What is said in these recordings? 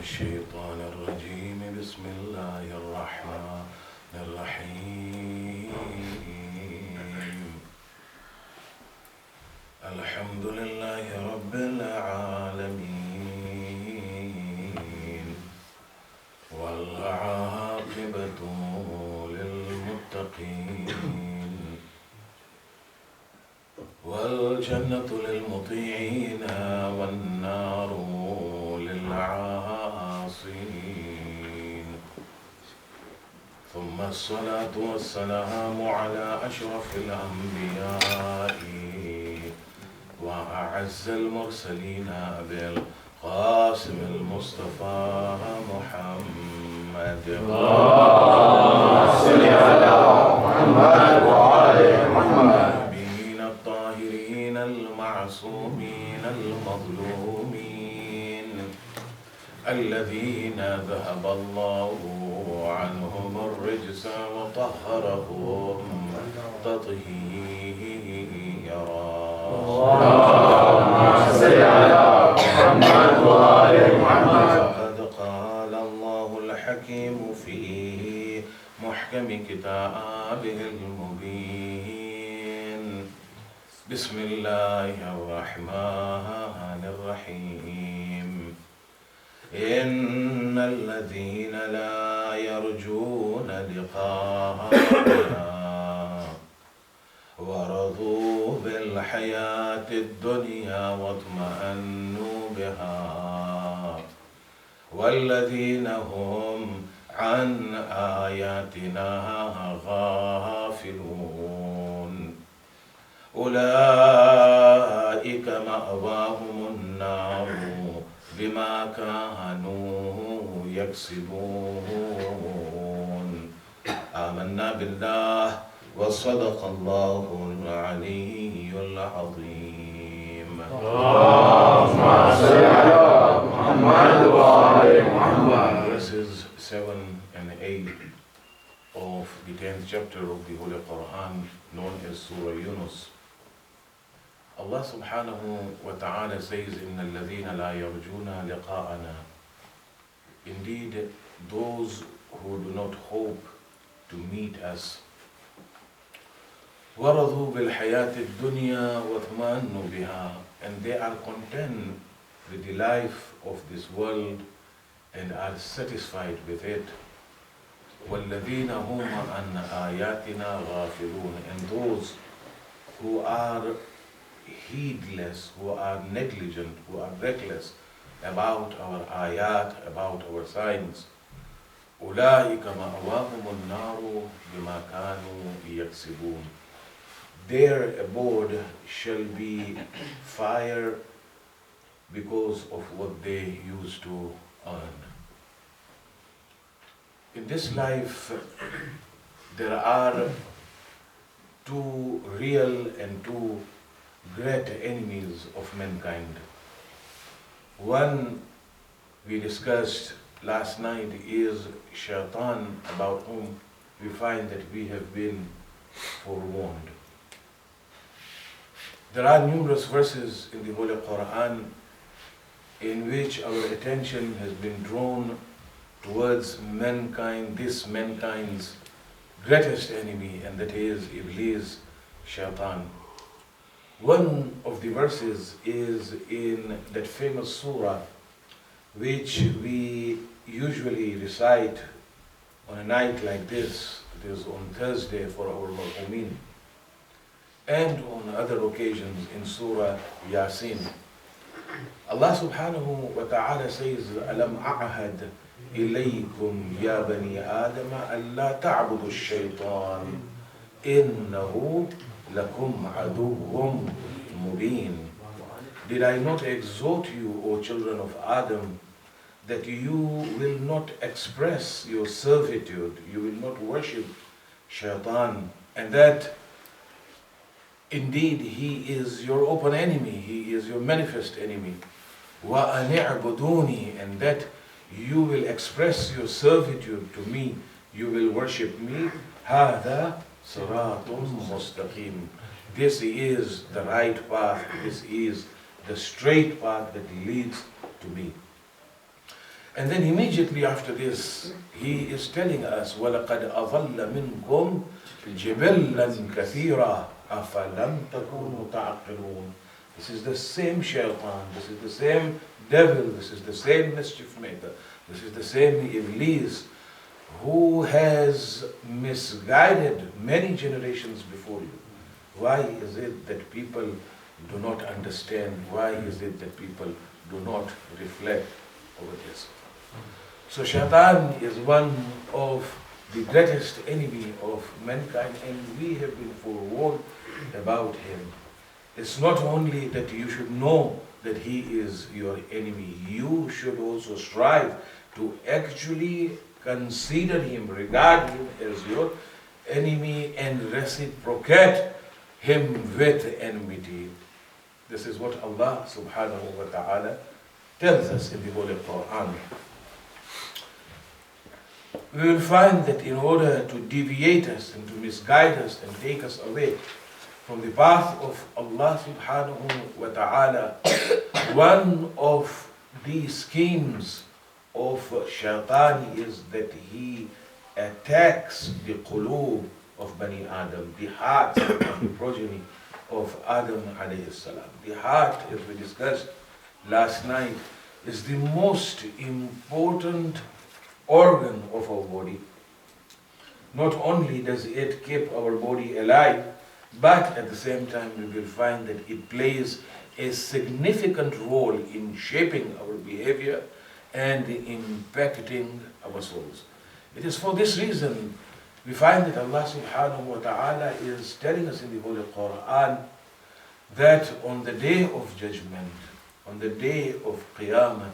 الشيطان الرجيم بسم الله الرحمن الرحيم الحمد لله رب العالمين والعاقبة للمتقين والجنة للمطيعين والنار للعاصين ثم الصلاة والسلام على أشرف الأنبياء وأعز المرسلين أبي القاسم المصطفى محمد اللهم صل على محمد وآل محمد النبيين الطاهرين المعصومين المظلومين الذين ذهب الله عنهم الرجس وطهرهم تطهيرا اللهم صل على محمد وآل محمد فقد قال الله الحكيم في محكم كتابه المبين بسم الله الرحمن الرحيم إن الذين لا يرجون لقاءنا ورضوا بالحياة الدنيا واطمأنوا بها والذين هم عن آياتنا غافلون أولئك مأواهم النار بما كانوا يكسبون آمنا بالله وصدق الله العلي العظيم اللهم صل على محمد وآل محمد. Verses 7 and 8 of the 10th chapter of the Holy Quran known as Surah Yunus. Allah subhanahu wa ta'ala says, إِنَّ الَّذِينَ لَا يَرْجُونَ لِقَاءَنَا. Indeed, those who do not hope to meet us. وَرَضُوا بِالْحَيَاةِ الدُّنْيَا وَاطْمَأَنُّوا بِهَا. And they are content with the life of this world and are satisfied with it. وَالَّذِينَ هُمْ عَنْ آيَاتِنَا غَافِلُونَ. And those who are heedless, who are negligent, who are reckless about our ayat, about our signs. أُولَٰئِكَ مَأْوَاهُمُ النَّارُ بِمَا كَانُوا يَكْسِبُونَ. Their abode shall be fire because of what they used to earn. In this life, there are two real and two great enemies of mankind. One we discussed last night is Shaitan, about whom we find that we have been forewarned. There are numerous verses in the Holy Quran in which our attention has been drawn towards mankind, this mankind's greatest enemy, and that is Iblis, Shaitan. One of the verses is in that famous surah which we usually recite on a night like this. It is on Thursday for our Marhumin, and on other occasions in Surah Yasin. Allah subhanahu wa ta'ala says, أَلَمْ أَعْهَدْ إِلَيْكُمْ يَا بَنِي آدَمَ أَلَّا تَعْبُدُوا الشَّيْطَانَ إِنَّهُ لَكُمْ عَدُوٌّ مُبِينٌ. Did I not exhort you, O children of Adam, that you will not express your servitude, you will not worship Shaitan, and that indeed he is your open enemy, he is your manifest enemy. وَأَنِ اعْبُدُونِي. And that you will express your servitude to me, you will worship me. هَذَا صِرَاطٌ مُسْتَقِيمٌ. This is the right path, this is the straight path that leads to me. And then immediately after this, he is telling us, وَلَقَدْ أَضَلَّ مِنْكُمْ جِبِلًّا كَثِيرًا أَفَلَمْ تَكُونُوا تَعْقِلُونَ. This is the same shaitan, this is the same devil, this is the same mischief maker, this is the same Iblis who has misguided many generations before you. Why is it that people do not understand? Why is it that people do not reflect over this? So shaitan is one of the greatest enemy of mankind, and we have been forewarned about him. It's not only that you should know that he is your enemy, you should also strive to actually consider him, regard him as your enemy and reciprocate him with enmity. This is what Allah subhanahu wa ta'ala tells us in the Holy Quran. We will find that in order to deviate us and to misguide us and take us away from the path of Allah subhanahu wa ta'ala, one of the schemes of shaitan is that he attacks the qulub of Bani Adam, the heart of the progeny of Adam alayhi salam. The heart, as we discussed last night, is the most important organ of our body. Not only does it keep our body alive, but at the same time we will find that it plays a significant role in shaping our behavior and impacting our souls. It is for this reason we find that Allah subhanahu wa ta'ala is telling us in the Holy Quran that on the day of judgment, on the day of Qiyamah,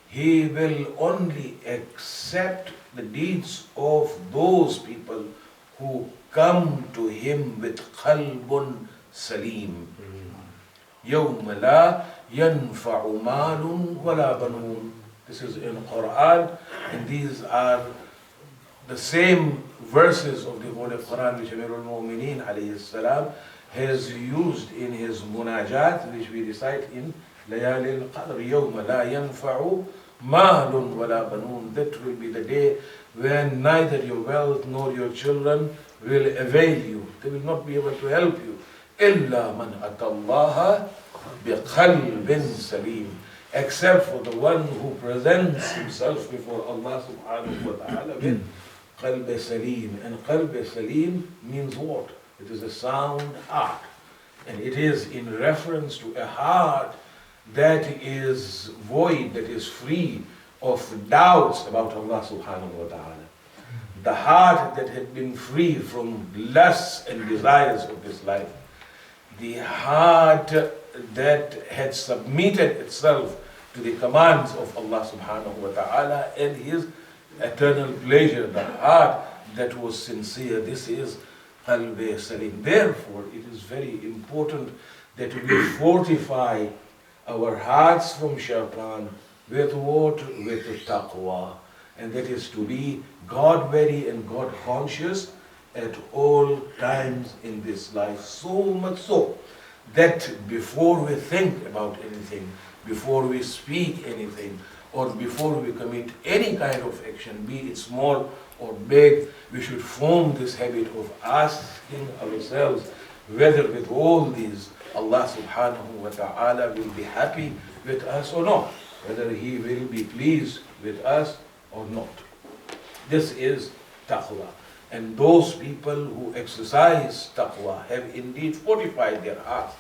He will only accept the deeds of those people who come to Him with qalbun salim. يَوْمَ لَا يَنْفَعُ مَالٌ وَلَا بَنُونَ. This is in Quran, and these are the same verses of the Holy Quran which Amir al-Mu'mineen alayhi salam has used in his munajat, which we recite in Layali al-Qadr. يَوْمَ لَا يَنْفَعُ مَالٌ وَلَا بَنُونَ. That will be the day when neither your wealth nor your children will avail you. They will not be able to help you. إِلَّا مَنْ أَتَى اللَّهَ بِقَلْبٍ سَلِيمٍ. Except for the one who presents himself before Allah subhanahu wa ta'ala with qalb salim. And qalb salim means what? It is a sound heart. And it is in reference to a heart that is void, that is free of doubts about Allah subhanahu wa ta'ala. The heart that had been free from lusts and desires of this life. The heart that had submitted itself to the commands of Allah subhanahu wa ta'ala and His eternal pleasure. The heart that was sincere. This is qalb salim. Therefore, it is very important that we fortify our hearts from shaitan with what? With taqwa. And that is to be God-very and God-conscious at all times in this life. So much so that before we think about anything, before we speak anything, or before we commit any kind of action, be it small or big, we should form this habit of asking ourselves whether with all these Allah subhanahu wa ta'ala will be happy with us or not, whether He will be pleased with us or not. This is taqwa. And those people who exercise taqwa have indeed fortified their hearts.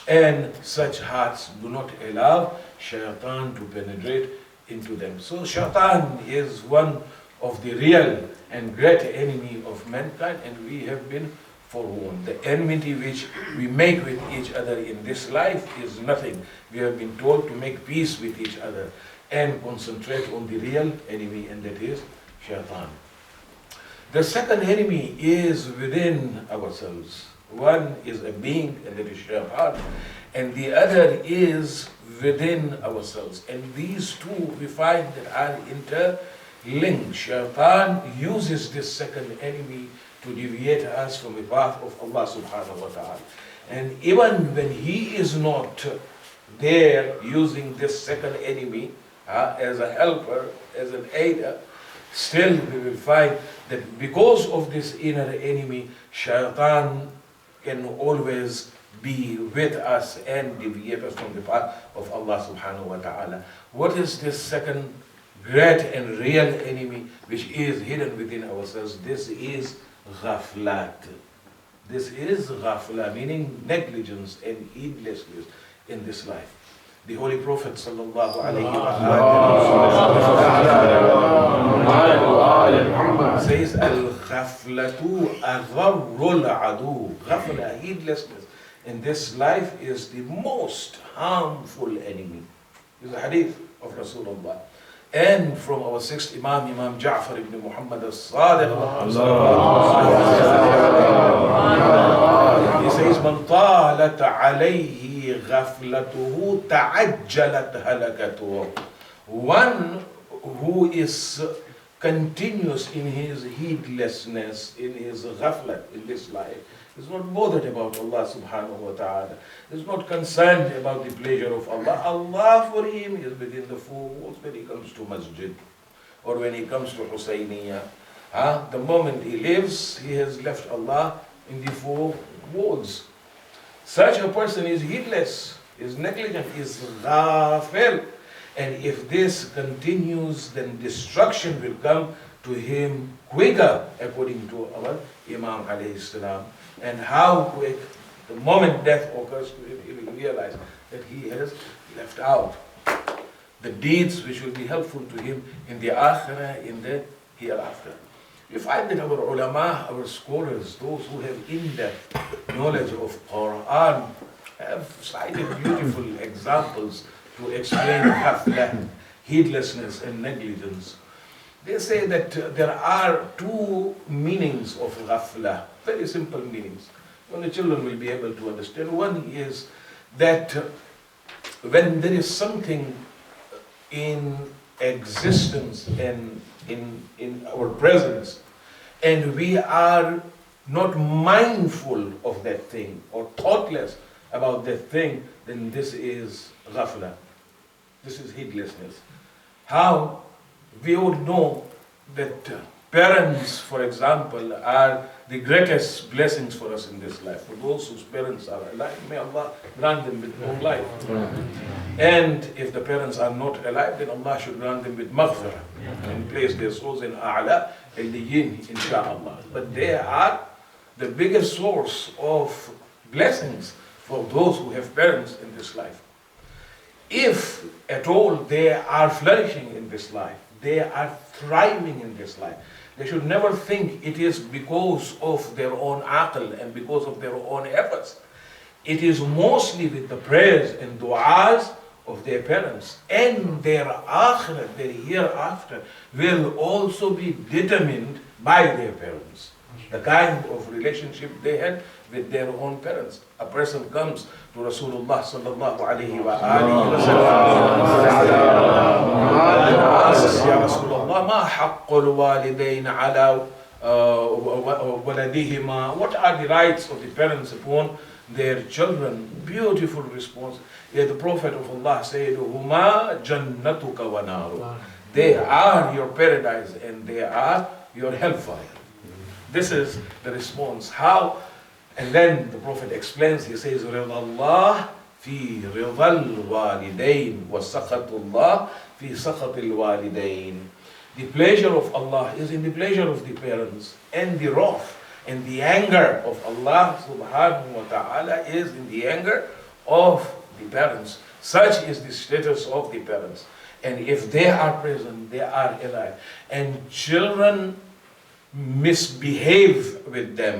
And such hearts do not allow shaitan to penetrate into them. So shaitan is one of the real and great enemy of mankind, and we have been forewarned. The enmity which we make with each other in this life is nothing. We have been told to make peace with each other and concentrate on the real enemy, and that is shaitan. The second enemy is within ourselves. One is a being, and that is shaitan, and the other is within ourselves. And these two we find that are interlinked. Shaitan uses this second enemy to deviate us from the path of Allah subhanahu wa ta'ala. And even when he is not there using this second enemy, as a helper, as an aider, still we will find that because of this inner enemy, shaitan can always be with us and deviate us from the path of Allah subhanahu wa ta'ala. What is this second great and real enemy which is hidden within ourselves? This is ghaflat. This is ghafla, meaning negligence and heedlessness in this life. The Holy Prophet sallallahu alayhi wa says, al-ghaflatu agharrul adu. Ghafla, heedlessness in this life is the most harmful enemy. This is a hadith of Rasulullah. And from our sixth Imam, Imam Ja'far ibn Muhammad al-Sadiq, he says, "Man talat alayhi ghaflatuhu ta'ajjalat halakatuhu." One who is continuous in his heedlessness, in his ghaflat in this life, is not bothered about Allah subhanahu wa ta'ala, is not concerned about the pleasure of Allah. Allah for him is within the four walls when he comes to masjid or when he comes to Husayniyah. The moment he lives, he has left Allah in the four walls. Such a person is heedless, is negligent, is ghafil. And if this continues, then destruction will come to him quicker, according to our Imam alayhi salam. And how quick, the moment death occurs to him, he will realize that he has left out the deeds which will be helpful to him in the akhirah, in the hereafter. You find that our ulama, our scholars, those who have in-depth knowledge of Quran, have cited beautiful examples to explain ghafla, heedlessness and negligence. They say that there are two meanings of ghafla, very simple meanings. When the children will be able to understand. One is that when there is something in existence and in our presence, and we are not mindful of that thing or thoughtless about that thing, then this is ghafla. This is heedlessness. How? We all know that parents, for example, are the greatest blessings for us in this life. For those whose parents are alive, may Allah grant them with long life. And if the parents are not alive, then Allah should grant them with maghfirah and place their souls in a'la al-yin, insha'Allah. But they are the biggest source of blessings for those who have parents in this life. If at all they are flourishing in this life, they are thriving in this life, they should never think it is because of their own aql and because of their own efforts. It is mostly with the prayers and du'as of their parents, and their akhirah, their hereafter, will also be determined by their parents. The kind of relationship they had with their own parents. A person comes to Rasulullah sallallahu alayhi wa alihi wa sallam and asks, Ya Rasulullah, ma haqqul walidain ala waladihima? What are the rights of the parents upon their children? Beautiful response. Yet the Prophet of Allah said, Huma jannatuka wa naru. They are your paradise and they are your hellfire. This is the response. How? And then the Prophet explains, he says, رِضَى اللَّهِ فِي رِضَى الْوَالِدَيْنِ وَسَخَطُ اللَّهِ فِي سَخَطِ الْوَالِدَيْنِ. The pleasure of Allah is in the pleasure of the parents, and the wrath and the anger of Allah subhanahu wa ta'ala is in the anger of the parents. Such is the status of the parents. And if they are present, they are alive. And children misbehave with them,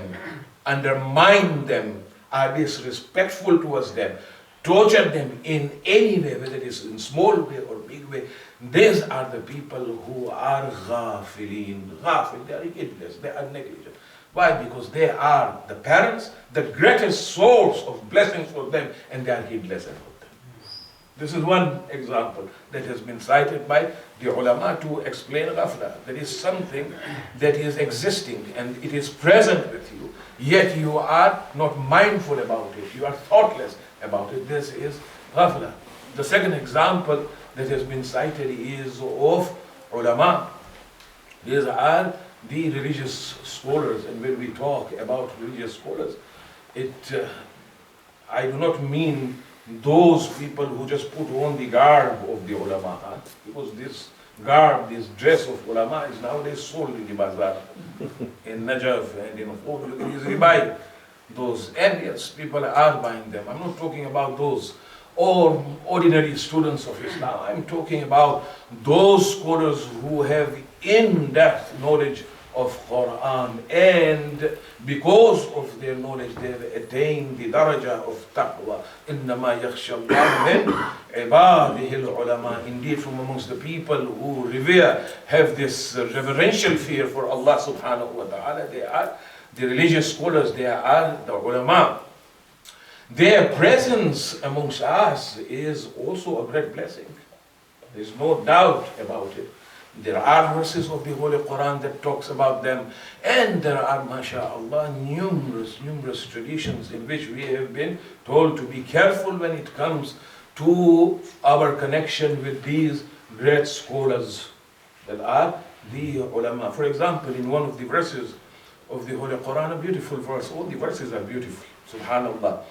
undermine them, are disrespectful towards them, torture them in any way, whether it is in small way or big way. These are the people who are ghafilin. Ghafil, they are heedless, they are negligent. Why? Because they are the parents, the greatest source of blessings for them, and they are heedless about them. This is one example that has been cited by the ulama to explain ghafla. There is something that is existing and it is present with you, yet you are not mindful about it, you are thoughtless about it. This is ghafla. The second example that has been cited is of ulama. These are the religious scholars, and when we talk about religious scholars, I do not mean those people who just put on the garb of the ulama, because this garb, this dress of ulama is nowadays sold in the bazaar, in Najaf and in Khub. You can easily buy those, and yes, people are buying them. I'm not talking about those or ordinary students of Islam. I'm talking about those scholars who have in-depth knowledge of Quran, and because of their knowledge they have attained the daraja of taqwa. إِنَّمَا يَخْشَى اللَّهَ مِنْ عِبَادِهِ الْعُلَمَاءِ. Indeed, from amongst the people who revere, have this reverential fear for Allah subhanahu wa ta'ala, they are the religious scholars, they are the ulama. Their presence amongst us is also a great blessing. There is no doubt about it. There are verses of the Holy Quran that talks about them, and there are, mashallah, numerous traditions in which we have been told to be careful when it comes to our connection with these great scholars that are the ulama. For example, in one of the verses of the Holy Quran, a beautiful verse, all the verses are beautiful, subhanallah.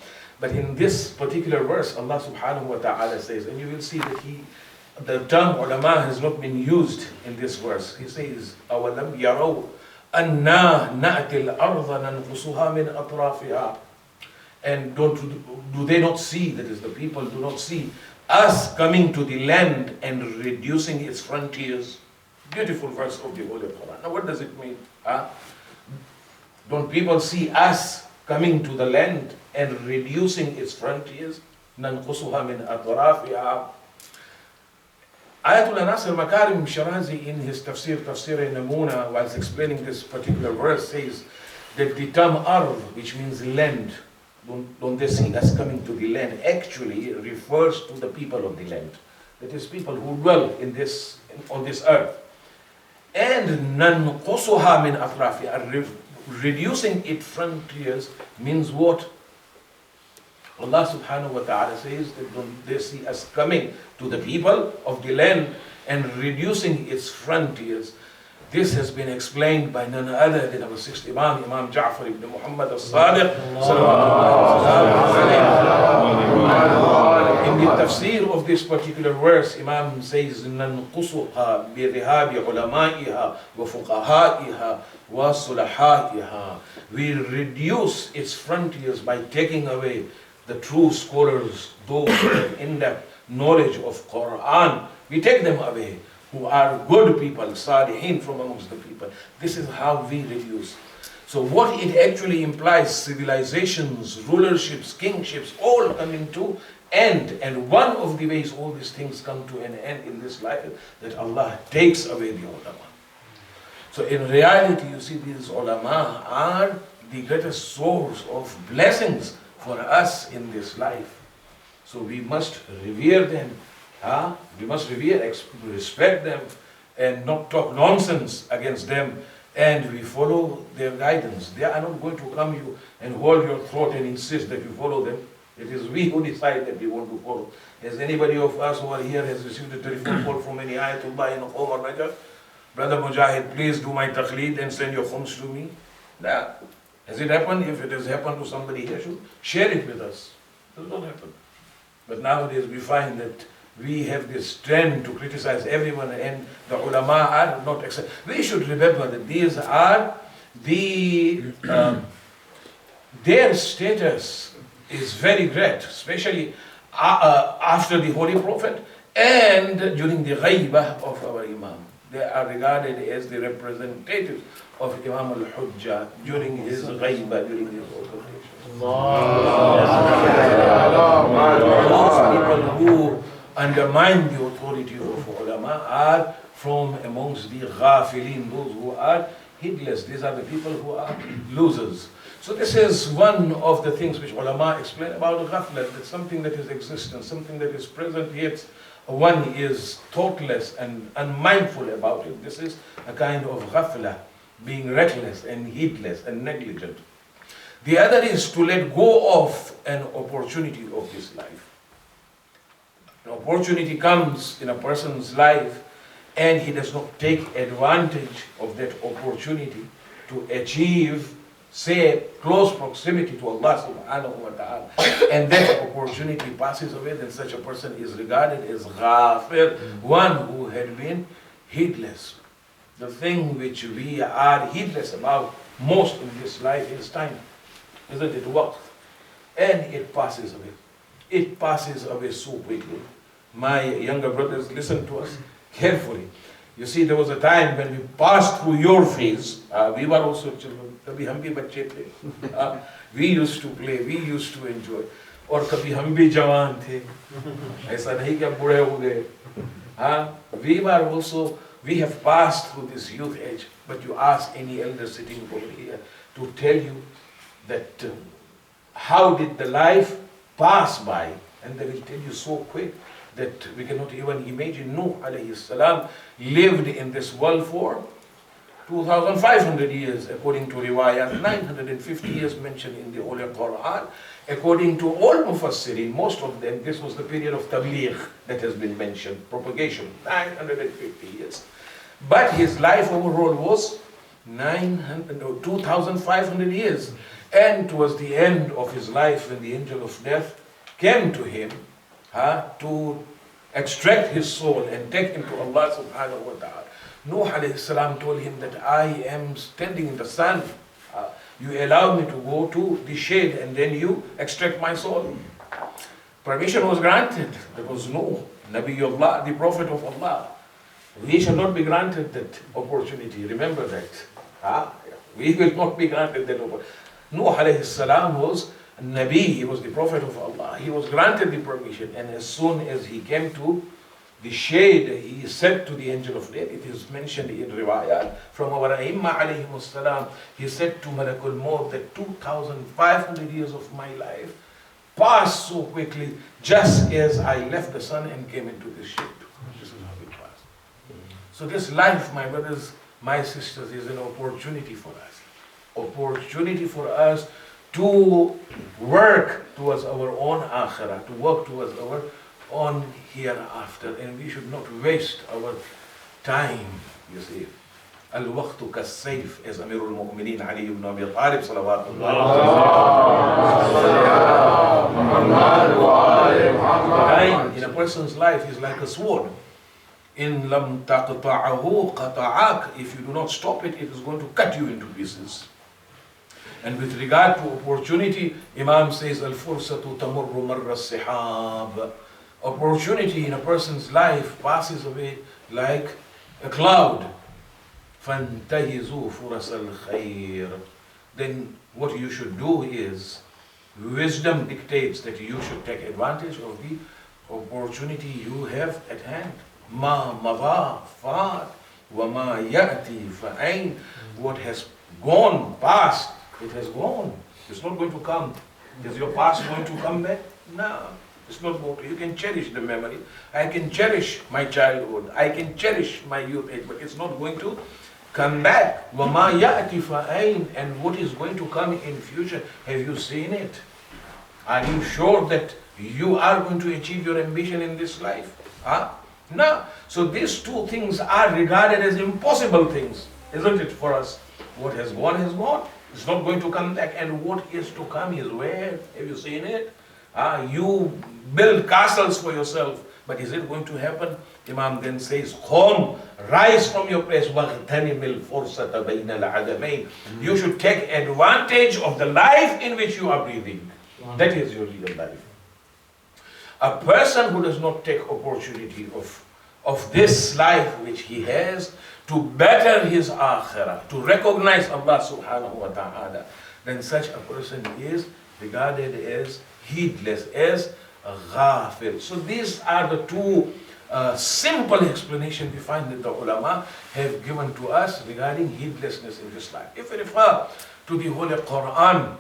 But in this particular verse, Allah subhanahu wa ta'ala says, and you will see that the term ulama has not been used in this verse. He says, أَوَلَمْ يَرَوْا أَنَّا نَأْتِي الْأَرْضَ نَنْقُصُهَا مِنْ أَطْرَافِهَا. And do they not see, that is the people do not see, us coming to the land and reducing its frontiers? Beautiful verse of the Holy Quran. Now what does it mean? Don't people see us coming to the land and reducing its frontiers? نَنْقُصُهَا مِنْ أَطْرَافِهَا. Ayatollah Nasir Makarim Shirazi in his Tafsir Namuna, whilst explaining this particular verse, says that the term Ard, which means land, don't they see us coming to the land, actually refers to the people of the land. That is, people who dwell on this earth. And nanqusuha min atrafiha, reducing its frontiers, means what? Allah subhanahu wa ta'ala says that they see us coming to the people of the land and reducing its frontiers. This has been explained by none other than our sixth Imam, Imam Ja'far ibn Muhammad al-Sadiq. In the tafsir of this particular verse, Imam says, نَنْقُصُهَا بِذِهَابِ عُلَمَائِهَا وَفُقَهَائِهَا وَصُلَحَائِهَا. We reduce its frontiers by taking away the true scholars, those who have in-depth knowledge of Quran. We take them away, who are good people, salihin from amongst the people. This is how we reduce. So what it actually implies, civilizations, rulerships, kingships, all coming to end. And one of the ways all these things come to an end in this life is that Allah takes away the ulama. So in reality, you see, these ulama are the greatest source of blessings for us in this life. So we must revere them. We must revere, respect them, and not talk nonsense against them, and we follow their guidance. They are not going to come you and hold your throat and insist that you follow them. It is we who decide that we want to follow. Has anybody of us who are here has received a telephone call from any Ayatullah in Qom or Najaf? Brother Mujahid, please do my taqleed and send your khums to me. Nah. Has it happened? If it has happened to somebody here, should share it with us. It does not happen. But nowadays we find that we have this trend to criticize everyone, and the ulama are not accepted. We should remember that these are their status is very great, especially after the Holy Prophet and during the ghaibah of our Imam. They are regarded as the representatives of Imam al-Hujjah during his ghaibah, during his occultation. Those people who undermine the authority of ulama are from amongst the ghafilin, those who are heedless. These are the people who are losers. So this is one of the things which ulama explain about ghafla, that something that is existent, something that is present, yet one is thoughtless and unmindful about it. This is a kind of ghafla, being reckless and heedless and negligent. The other is to let go of an opportunity of this life. An opportunity comes in a person's life and he does not take advantage of that opportunity to achieve, say, close proximity to Allah subhanahu wa ta'ala, and that opportunity passes away, then such a person is regarded as ghafir, one who had been heedless. The thing which we are heedless about most in this life is time, isn't it? Waqt. And it passes away. It passes away so quickly. My younger brothers, listen to us carefully. You see, there was a time when we passed through your phase. We were also children. Kabhi hum bhi bacche the. We used to play. We used to enjoy. Or kabhi hum bhi jawan the. Aisa nahi ki ab bude ho gaye. We were also. We have passed through this youth age. But you ask any elder sitting over here to tell you that how did the life pass by, and they will tell you so quick that we cannot even imagine. Nuh alayhi salam lived in this world for 2,500 years, according to riwayat, 950 years mentioned in the Holy Quran. According to all Mufassirin, most of them, this was the period of tabligh that has been mentioned, propagation, 950 years. But his life overall was 2,500 years. And towards the end of his life, when the angel of death came to him to extract his soul and take him to Allah subhanahu wa ta'ala, Nuh alayhi salam told him that I am standing in the sun. You allow me to go to the shade and then you extract my soul. Permission was granted. There was no Nabiyullah, the Prophet of Allah. We shall not be granted that opportunity. Remember that. We will not be granted that opportunity. Nuh alayhi salam was a Nabi, he was the Prophet of Allah. He was granted the permission, and as soon as he came to the shade, he said to the angel of death, it is mentioned in riwayat from our Aimma alayhi salam, he said to Malakul Maut that 2,500 years of my life passed so quickly, just as I left the sun and came into this shade. This is how it passed. So this life, my brothers, my sisters, is an opportunity for us. Opportunity for us to work towards our own akhirah, to work towards our own hereafter, and we should not waste our time, you see. Al-waqtu kas-sayf, as Amirul Mu'mineen Ali ibn Abi Talib salawatullah. Time in a person's life is like a sword. In lam taqta'ahu qata'ak, if you do not stop it, it is going to cut you into pieces. And with regard to opportunity, Imam says, Al-fursatu tamurru marra as-sihab. Opportunity in a person's life passes away like a cloud. فَانْتَهِزُوا فُرَسَ الْخَيْرِ. Then what you should do is, wisdom dictates that you should take advantage of the opportunity you have at hand. مَا مَضَى فَاتْ وَمَا يَأْتِي فَأَيْنْ. What has gone past, it has gone. It's not going to come. Is your past going to come back? No. It's not going to. You can cherish the memory. I can cherish my childhood. I can cherish my youth age, but it's not going to come back. وَمَا يَأْتِ فَأَيْنْ. And what is going to come in future? Have you seen it? Are you sure that you are going to achieve your ambition in this life? No. So these two things are regarded as impossible things, isn't it, for us? What has gone has gone. It's not going to come back. And what is to come is where? Have you seen it? You build castles for yourself, but is it going to happen? Imam then says, Qum, rise from your place. وَاغْتَنِمِ الْفُرْصَةَ بَيْنَ الْعَدَمَيْنِ. You should take advantage of the life in which you are breathing. That is your real life. A person who does not take opportunity of this life which he has to better his akhirah, to recognize Allah subhanahu wa ta'ala, then such a person is regarded as heedless, as ghafil. So these are the two simple explanations we find that the ulama have given to us regarding heedlessness in this life. If we refer to the Holy Quran,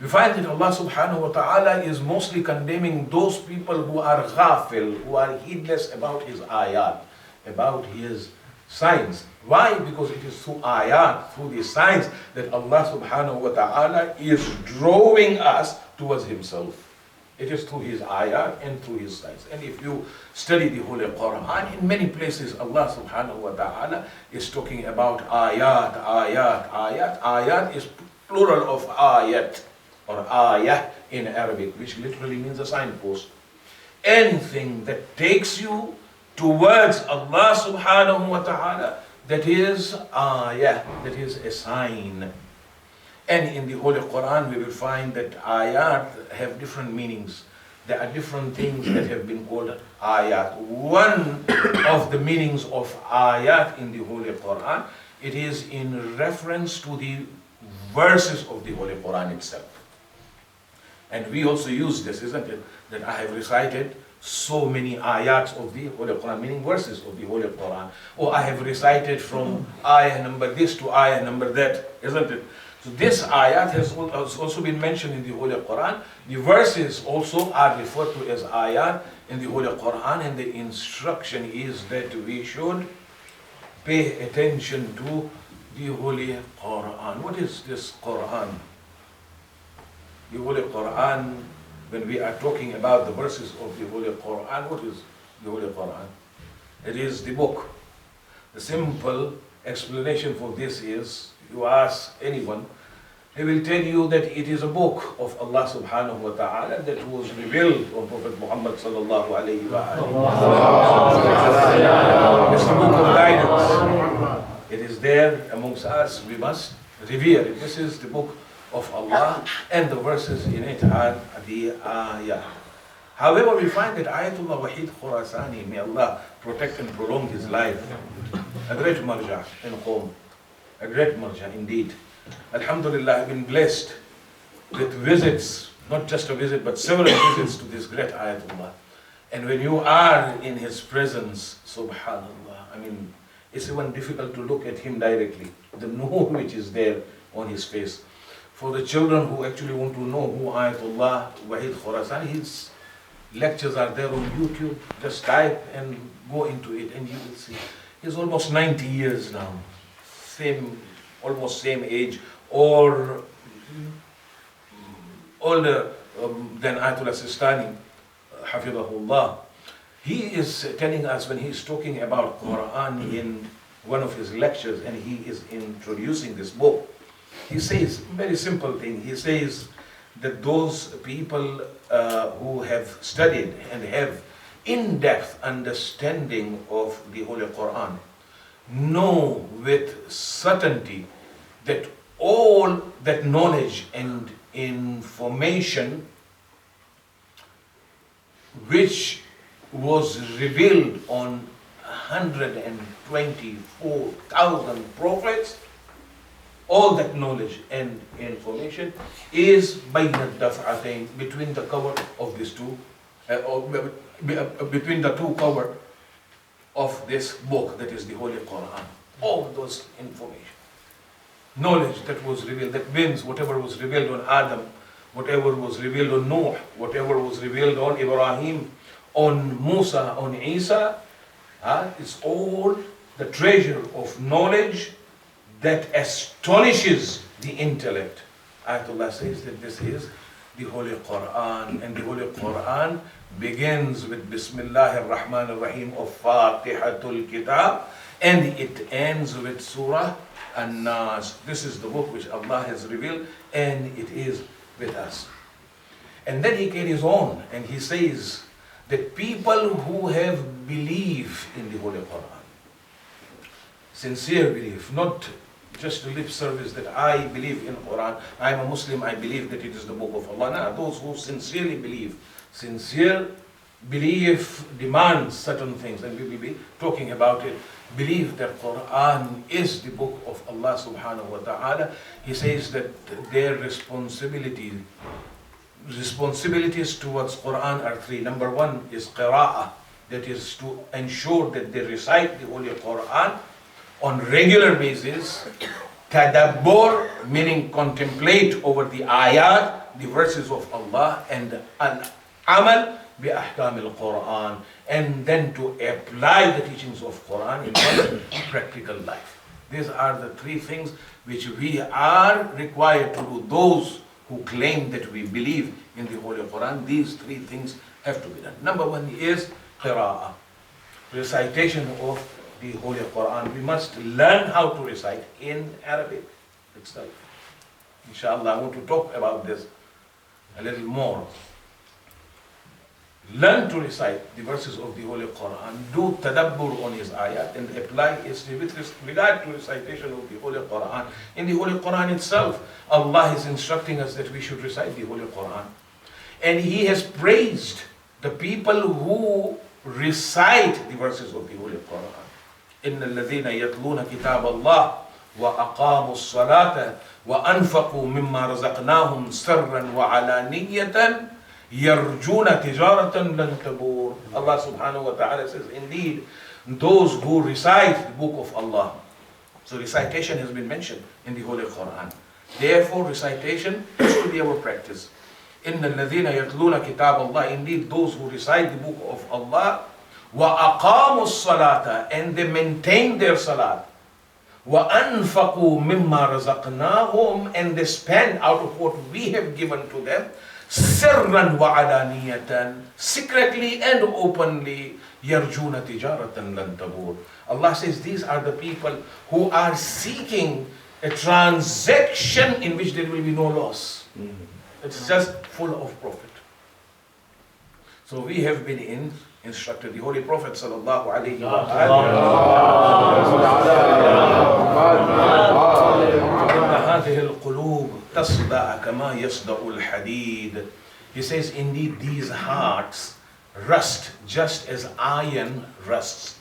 we find that Allah subhanahu wa ta'ala is mostly condemning those people who are ghafil, who are heedless about His ayat, about His signs. Why? Because it is through ayat, through the signs, that Allah subhanahu wa ta'ala is drawing us towards Himself. It is through his ayat and through his signs. And if you study the Holy Quran, in many places Allah subhanahu wa ta'ala is talking about ayat, ayat, ayat. Ayat is plural of ayat or ayah in Arabic, which literally means a signpost. Anything that takes you towards Allah subhanahu wa ta'ala, that is ayah, that is a sign. And in the Holy Quran, we will find that ayat have different meanings. There are different things that have been called ayat. One of the meanings of ayat in the Holy Quran, it is in reference to the verses of the Holy Quran itself. And we also use this, isn't it? That I have recited so many ayats of the Holy Quran, meaning verses of the Holy Quran. Or I have recited from ayah number this to ayah number that, isn't it? So this ayat has also been mentioned in the Holy Quran. The verses also are referred to as ayat in the Holy Quran, and the instruction is that we should pay attention to the Holy Quran. What is this Quran? The Holy Quran, when we are talking about the verses of the Holy Quran, what is the Holy Quran? It is the book. The simple explanation for this is, you ask anyone, he will tell you that it is a book of Allah subhanahu wa ta'ala that was revealed on Prophet Muhammad sallallahu alayhi wa sallam. It's the book of guidance. It is there amongst us. We must revere it. This is the book of Allah, and the verses in it are the ayah. However, we find that Ayatullah Wahid Khurasani, may Allah protect and prolong his life, a great marja in Qom, a great marja indeed. Alhamdulillah, I've been blessed with visits, not just a visit, but several visits to this great Ayatullah. And when you are in his presence, subhanallah, I mean, it's even difficult to look at him directly. The nur which is there on his face. For the children who actually want to know who Ayatullah Wahid Khurasani, his lectures are there on YouTube. Just type and go into it and you will see. He's almost 90 years now. Almost same age, or older than Ayatollah Sistani, Hafidahullah. He is telling us when he's talking about Quran in one of his lectures, and he is introducing this book. He says, very simple thing, he says that those people who have studied and have in-depth understanding of the Holy Quran know with certainty that all that knowledge and information which was revealed on 124,000 prophets, all that knowledge and information is bayna daf'atayn, between the cover of these two, between the two cover of this book, that is the Holy Quran. All those information, knowledge that was revealed, that means whatever was revealed on Adam, whatever was revealed on Noah, whatever was revealed on Ibrahim, on Musa, on Isa, it's all the treasure of knowledge that astonishes the intellect. Ayatollah says that this is the Holy Quran, and the Holy Quran begins with Bismillah ar-Rahman ar-Rahim of Fatihatul Kitab, and it ends with Surah An-Nas. This is the book which Allah has revealed, and it is with us. And then he carries on and he says that people who have belief in the Holy Quran, sincere belief, not just a lip service that I believe in Quran, I am a Muslim, I believe that it is the book of Allah. No, those who sincerely believe, sincere belief demands certain things, and we will be talking about it. Believe that Quran is the book of Allah subhanahu wa ta'ala. He says that their responsibilities towards Quran are three. Number one is qira'ah, that is to ensure that they recite the Holy Quran on regular basis. Tadabbur, meaning contemplate over the ayat, the verses of Allah, and al-amal bi ahkam al-Quran, and then to apply the teachings of Quran in one's practical life. These are the three things which we are required to do, those who claim that we believe in the Holy Quran, these three things have to be done. Number one is qira'ah, recitation of the Holy Quran. We must learn how to recite in Arabic itself. Inshallah, I want to talk about this a little more. Learn to recite the verses of the Holy Quran, do tadabbur on his ayat and apply it with regard to recitation of the Holy Quran. In the Holy Quran itself, Allah is instructing us that we should recite the Holy Quran. And He has praised the people who recite the verses of the Holy Quran. إِنَّ الَّذِينَ يَتْلُونَ كِتَابَ اللَّهِ وَأَقَامُوا الصَّلَاةَ وَأَنفَقُوا مِمَّا رَزَقْنَاهُمْ سَرًّا وَعَلَانِيَّةً يَرْجُونَ تِجَارَةً لَن تَبُورَ. Allah subhanahu wa ta'ala says, indeed, those who recite the book of Allah. So recitation has been mentioned in the Holy Quran. Therefore, recitation should be our practice. إِنَّ الَّذِينَ يَتْلُونَ كِتَابَ اللَّهِ, indeed, those who recite the book of Allah, وَأَقَامُوا الصَّلَاةَ, and they maintain their salat, وَأَنفَقُوا مِمَّا رَزَقْنَاهُمْ, and they spend out of what we have given to them, سِرًّا وَعَلَانِيَةً, secretly and openly, يَرْجُونَ تِجَارَةً لَن تَبُورَ. Allah says these are the people who are seeking a transaction in which there will be no loss. It's just full of profit. So we have been instructed, the Holy Prophet sallallahu alaihi wasallam, he says, indeed these hearts rust just as iron rusts.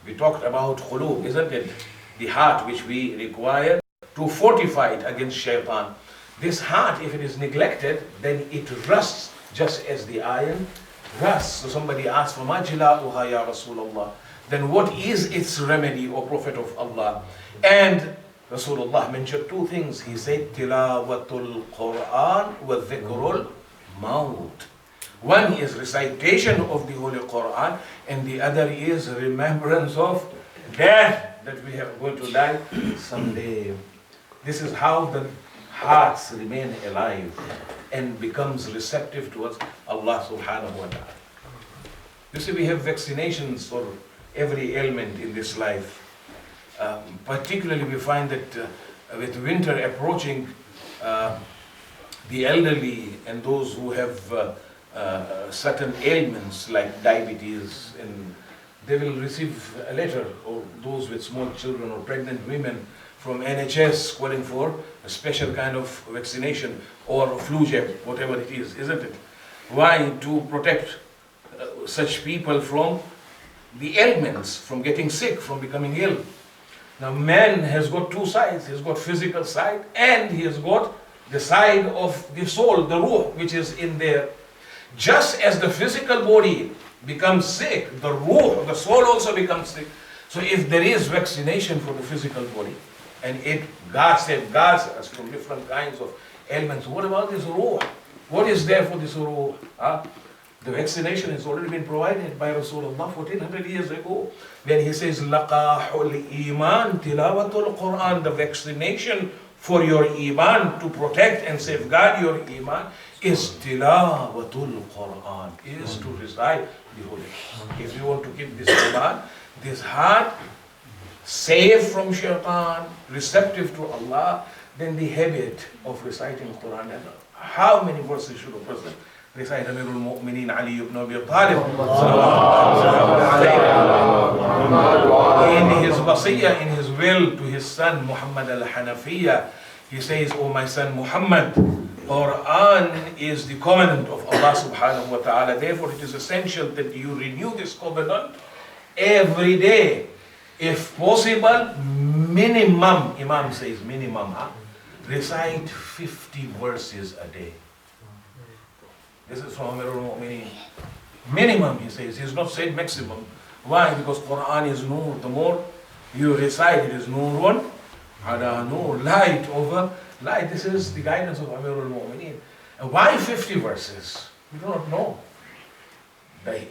We talked about qulub, isn't it? The heart which we require to fortify it against shaitan. This heart, if it is neglected, then it rusts just as the iron rusts. So somebody asks for majla'uha ya Rasulullah. Then what is its remedy, O Prophet of Allah? And Rasulullah mentioned two things. He said, tilawatul Quran wa dhikrul maut. One is recitation of the Holy Quran, and the other is remembrance of death, that we are going to die someday. This is how the hearts remain alive and becomes receptive towards Allah subhanahu wa ta'ala. You see, we have vaccinations for every ailment in this life. Particularly we find that with winter approaching, the elderly and those who have certain ailments like diabetes, and they will receive a letter, or those with small children or pregnant women, from NHS calling for a special kind of vaccination or flu jab, whatever it is, isn't it? Why? To protect such people from the ailments, from getting sick, from becoming ill. Now man has got two sides. He's got physical side and he has got the side of the soul, the ruh, which is in there. Just as the physical body becomes sick, the ruh, the soul also becomes sick. So if there is vaccination for the physical body, and it safeguards us from different kinds of ailments, what about this ruh? What is there for this ruh? The vaccination has already been provided by Rasulullah 1400 years ago, when he says, laqahul iman tilawatul Quran. The vaccination for your iman, to protect and safeguard your iman, is tilawatul Quran, is to recite the Holy Quran. If you want to keep this iman, this heart safe from shaitan, receptive to Allah, then the habit of reciting Quran. And how many verses should a person recite? Amirul Mu'mineen Ali ibn Abi Talib, in his wasiyah, in his will to his son Muhammad al-Hanafiya, he says, "O my son Muhammad, Quran is the covenant of Allah subhanahu wa ta'ala. Therefore it is essential that you renew this covenant every day. If possible, minimum," Imam says minimum, recite 50 verses a day. This is from Amirul Mu'mineen. Minimum, he says. He has not said maximum. Why? Because Quran is nur. The more you recite, it is nurun ala nur, light over light. This is the guidance of Amirul Mu'mineen. And why 50 verses? We do not know. The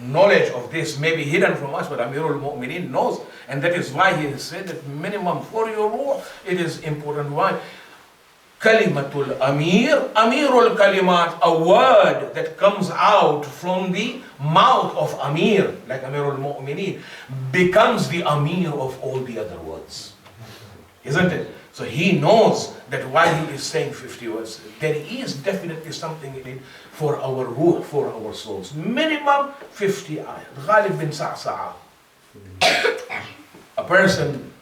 knowledge of this may be hidden from us, but Amirul Mu'mineen knows. And that is why he has said that minimum for your ruh, it is important. Why? Kalimatul Amir, Amirul Kalimat, a word that comes out from the mouth of Amir, like Amirul Mu'mineen, becomes the Amir of all the other words. Isn't it? So he knows that while he is saying 50 words, there is definitely something in it for our ruh, for our souls. Minimum 50 ayat. Ghalib bin Sa'sa'a. A person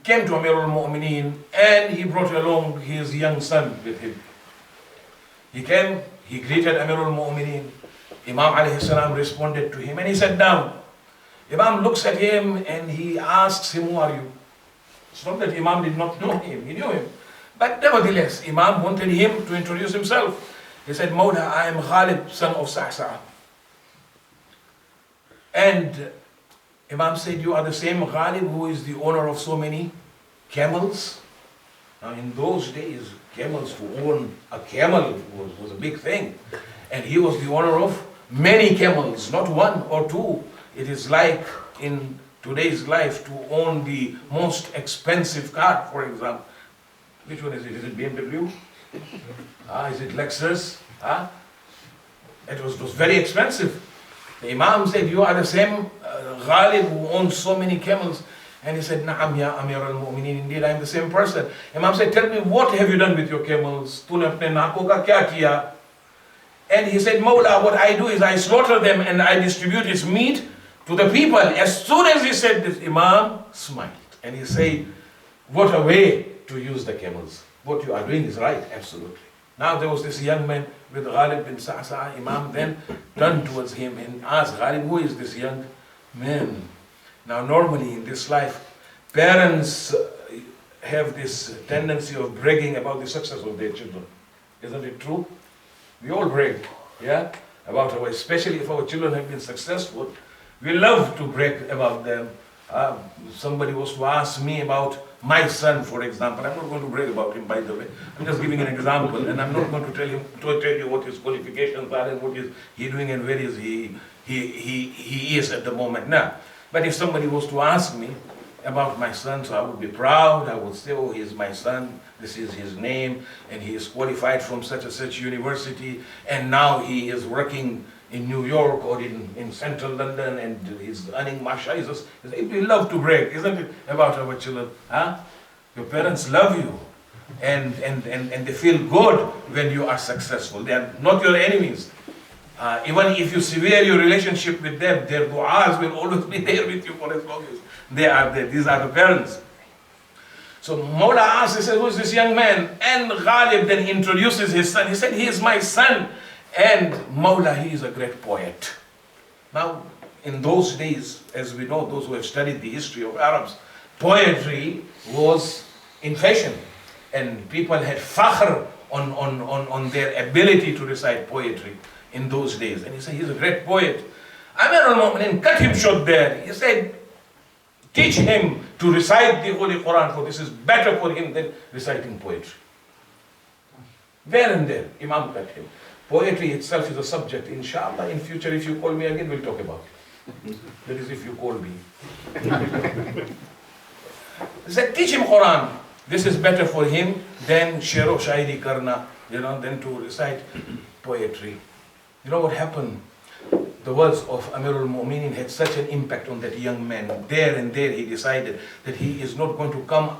came to Amirul Mu'mineen and he brought along his young son with him. He came, he greeted Amirul Mu'mineen. Imam alayhi salam responded to him and he sat down. Imam looks at him and he asks him, who are you? It's not that Imam did not know him, he knew him. But nevertheless, Imam wanted him to introduce himself. He said, Mawla, I am Ghalib, son of Sa'sa'a. And Imam said, you are the same Ghalib who is the owner of so many camels? Now in those days, camels, to own a camel was a big thing. And he was the owner of many camels, not one or two. It is like in today's life to own the most expensive car, for example. Which one is it? Is it BMW? Is it Lexus? It was very expensive. The Imam said, you are the same Ghalib who owns so many camels. And he said, Na'am ya Amir al-Mu'mineen, indeed I am the same person. Imam said, tell me, what have you done with your camels? Tune apne naako ka kya kiya? And he said, Mawla, what I do is I slaughter them and I distribute its meat to the people. As soon as he said this, Imam smiled. And he said, what a way to use the camels. What you are doing is right, absolutely. Now there was this young man with Ghalib bin Sa'sa'a. Imam then turned towards him and asked, Ghalib, who is this young man? Now normally in this life, parents have this tendency of bragging about the success of their children. Isn't it true? We all brag, yeah, about our, especially if our children have been successful. We love to brag about them. Somebody was to ask me about my son, for example. I'm not going to brag about him, by the way. I'm just giving an example, and I'm not going to tell you what his qualifications are and what is he doing and where is he is at the moment now. But if somebody was to ask me about my son, so I would be proud. I would say, oh, he is my son. This is his name, and he is qualified from such and such university, and now he is working in New York or in central London, and he's earning mashallah. We love to brag, isn't it, about our children? Your parents love you, and they feel good when you are successful. They are not your enemies. Even if you sever your relationship with them, their du'as will always be there with you for as long as they are there. These are the parents. So Mawla asked, he said, who is this young man? And Ghalib then introduces his son. He said, he is my son. And Mawla, he is a great poet. Now, in those days, as we know, those who have studied the history of Arabs, poetry was in fashion. And people had fakhr on their ability to recite poetry in those days. And he said, he's a great poet. Amir al-Mu'mineen cut him short there. He said, teach him to recite the Holy Quran, for this is better for him than reciting poetry. There and there, Imam cut him. Poetry itself is a subject. Inshallah, in future, if you call me again, we'll talk about it. That is, if you call me. He said, teach him Quran. This is better for him than shero shairi karna, than to recite poetry. You know what happened? The words of Amirul Mu'mineen had such an impact on that young man. There and there he decided that he is not going to come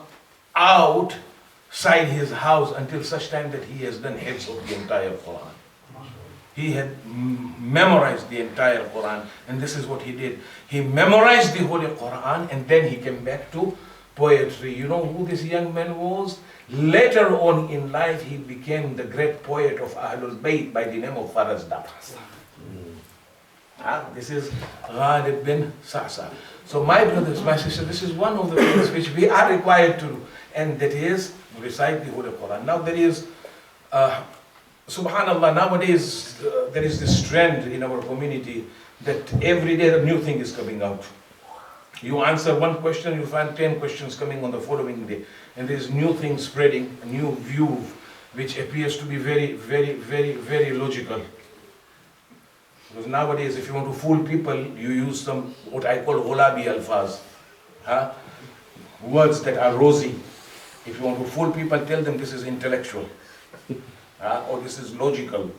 outside his house until such time that he has done hifz of the entire Quran. He had memorized the entire Quran, and this is what he did. He memorized the Holy Quran, and then he came back to poetry. You know who this young man was? Later on in life, he became the great poet of Ahlul Bayt by the name of Farazdak. This is Ghalib bin Sa'sa'a. So my brothers, my sisters, this is one of the things which we are required to do, and that is recite the Holy Quran. Now there is, subhanallah, nowadays there is this trend in our community that every day a new thing is coming out. You answer one question, you find 10 questions coming on the following day. And there is new things spreading, a new view which appears to be very, very, very, very logical. Because nowadays, if you want to fool people, you use some, what I call ghulabi alfaz. Words that are rosy. If you want to fool people, tell them this is intellectual, or this is logical,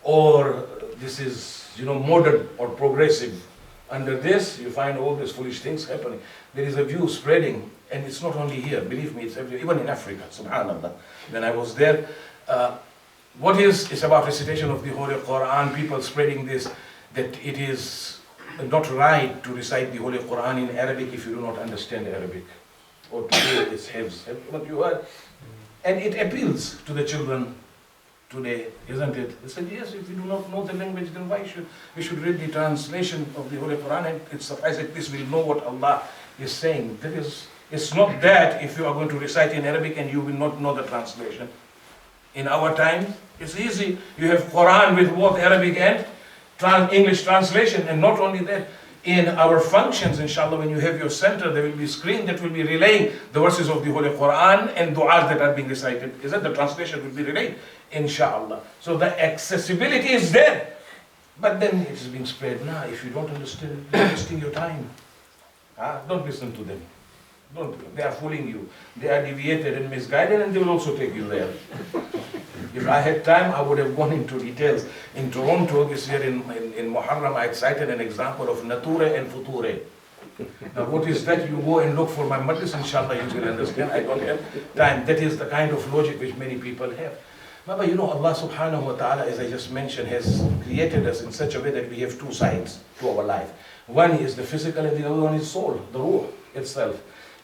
or this is, modern or progressive. Under this, you find all these foolish things happening. There is a view spreading, and it's not only here, believe me, it's everywhere, even in Africa, subhanAllah. When I was there, it's about recitation of the Holy Quran, people spreading this, that it is not right to recite the Holy Quran in Arabic if you do not understand Arabic, or to do its hifz. What you heard? And it appeals to the children today, isn't it? They said, yes, if we do not know the language, then we should read the translation of the Holy Quran, and it suffices, at least we'll know what Allah is saying. It's not that if you are going to recite in Arabic and you will not know the translation. In our time, it's easy. You have Quran with both Arabic and English translation, and not only that, in our functions, inshallah, when you have your center, there will be a screen that will be relaying the verses of the Holy Quran and du'as that are being recited. Is that the translation will be relayed? Inshallah. So the accessibility is there. But then it is being spread. Now, if you don't understand, you're wasting your time. Don't listen to them. They are fooling you. They are deviated and misguided, and they will also take you there. If I had time, I would have gone into details. In Toronto this year in Muharram, I cited an example of nature and future. Now what is that? You go and look for my madras, inshallah you will understand. I don't have time. That is the kind of logic which many people have. But Allah subhanahu wa ta'ala, as I just mentioned, has created us in such a way that we have two sides to our life. One is the physical and the other one is soul, the ruh itself.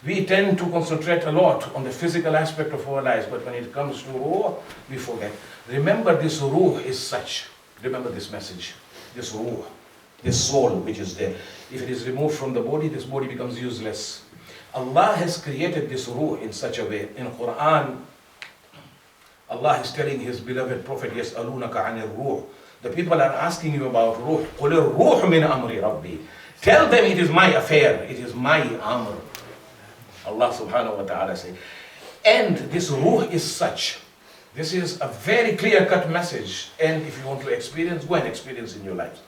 We tend to concentrate a lot on the physical aspect of our lives, but when it comes to ruh, we forget. Remember, this ruh is such. Remember this message. This ruh, this soul which is there. If it is removed from the body, this body becomes useless. Allah has created this ruh in such a way. In Quran, Allah is telling His beloved Prophet, يَسْأَلُونَكَ عَنِ الرُّوحِ. The people are asking you about ruh. قُلِ الرُّوحُ مِنْ أَمْرِ رَبِّي. Tell them it is my affair, it is my amr. Allah subhanahu wa ta'ala says. And this ruh is such. This is a very clear-cut message. And if you want to experience, go and experience in your lives.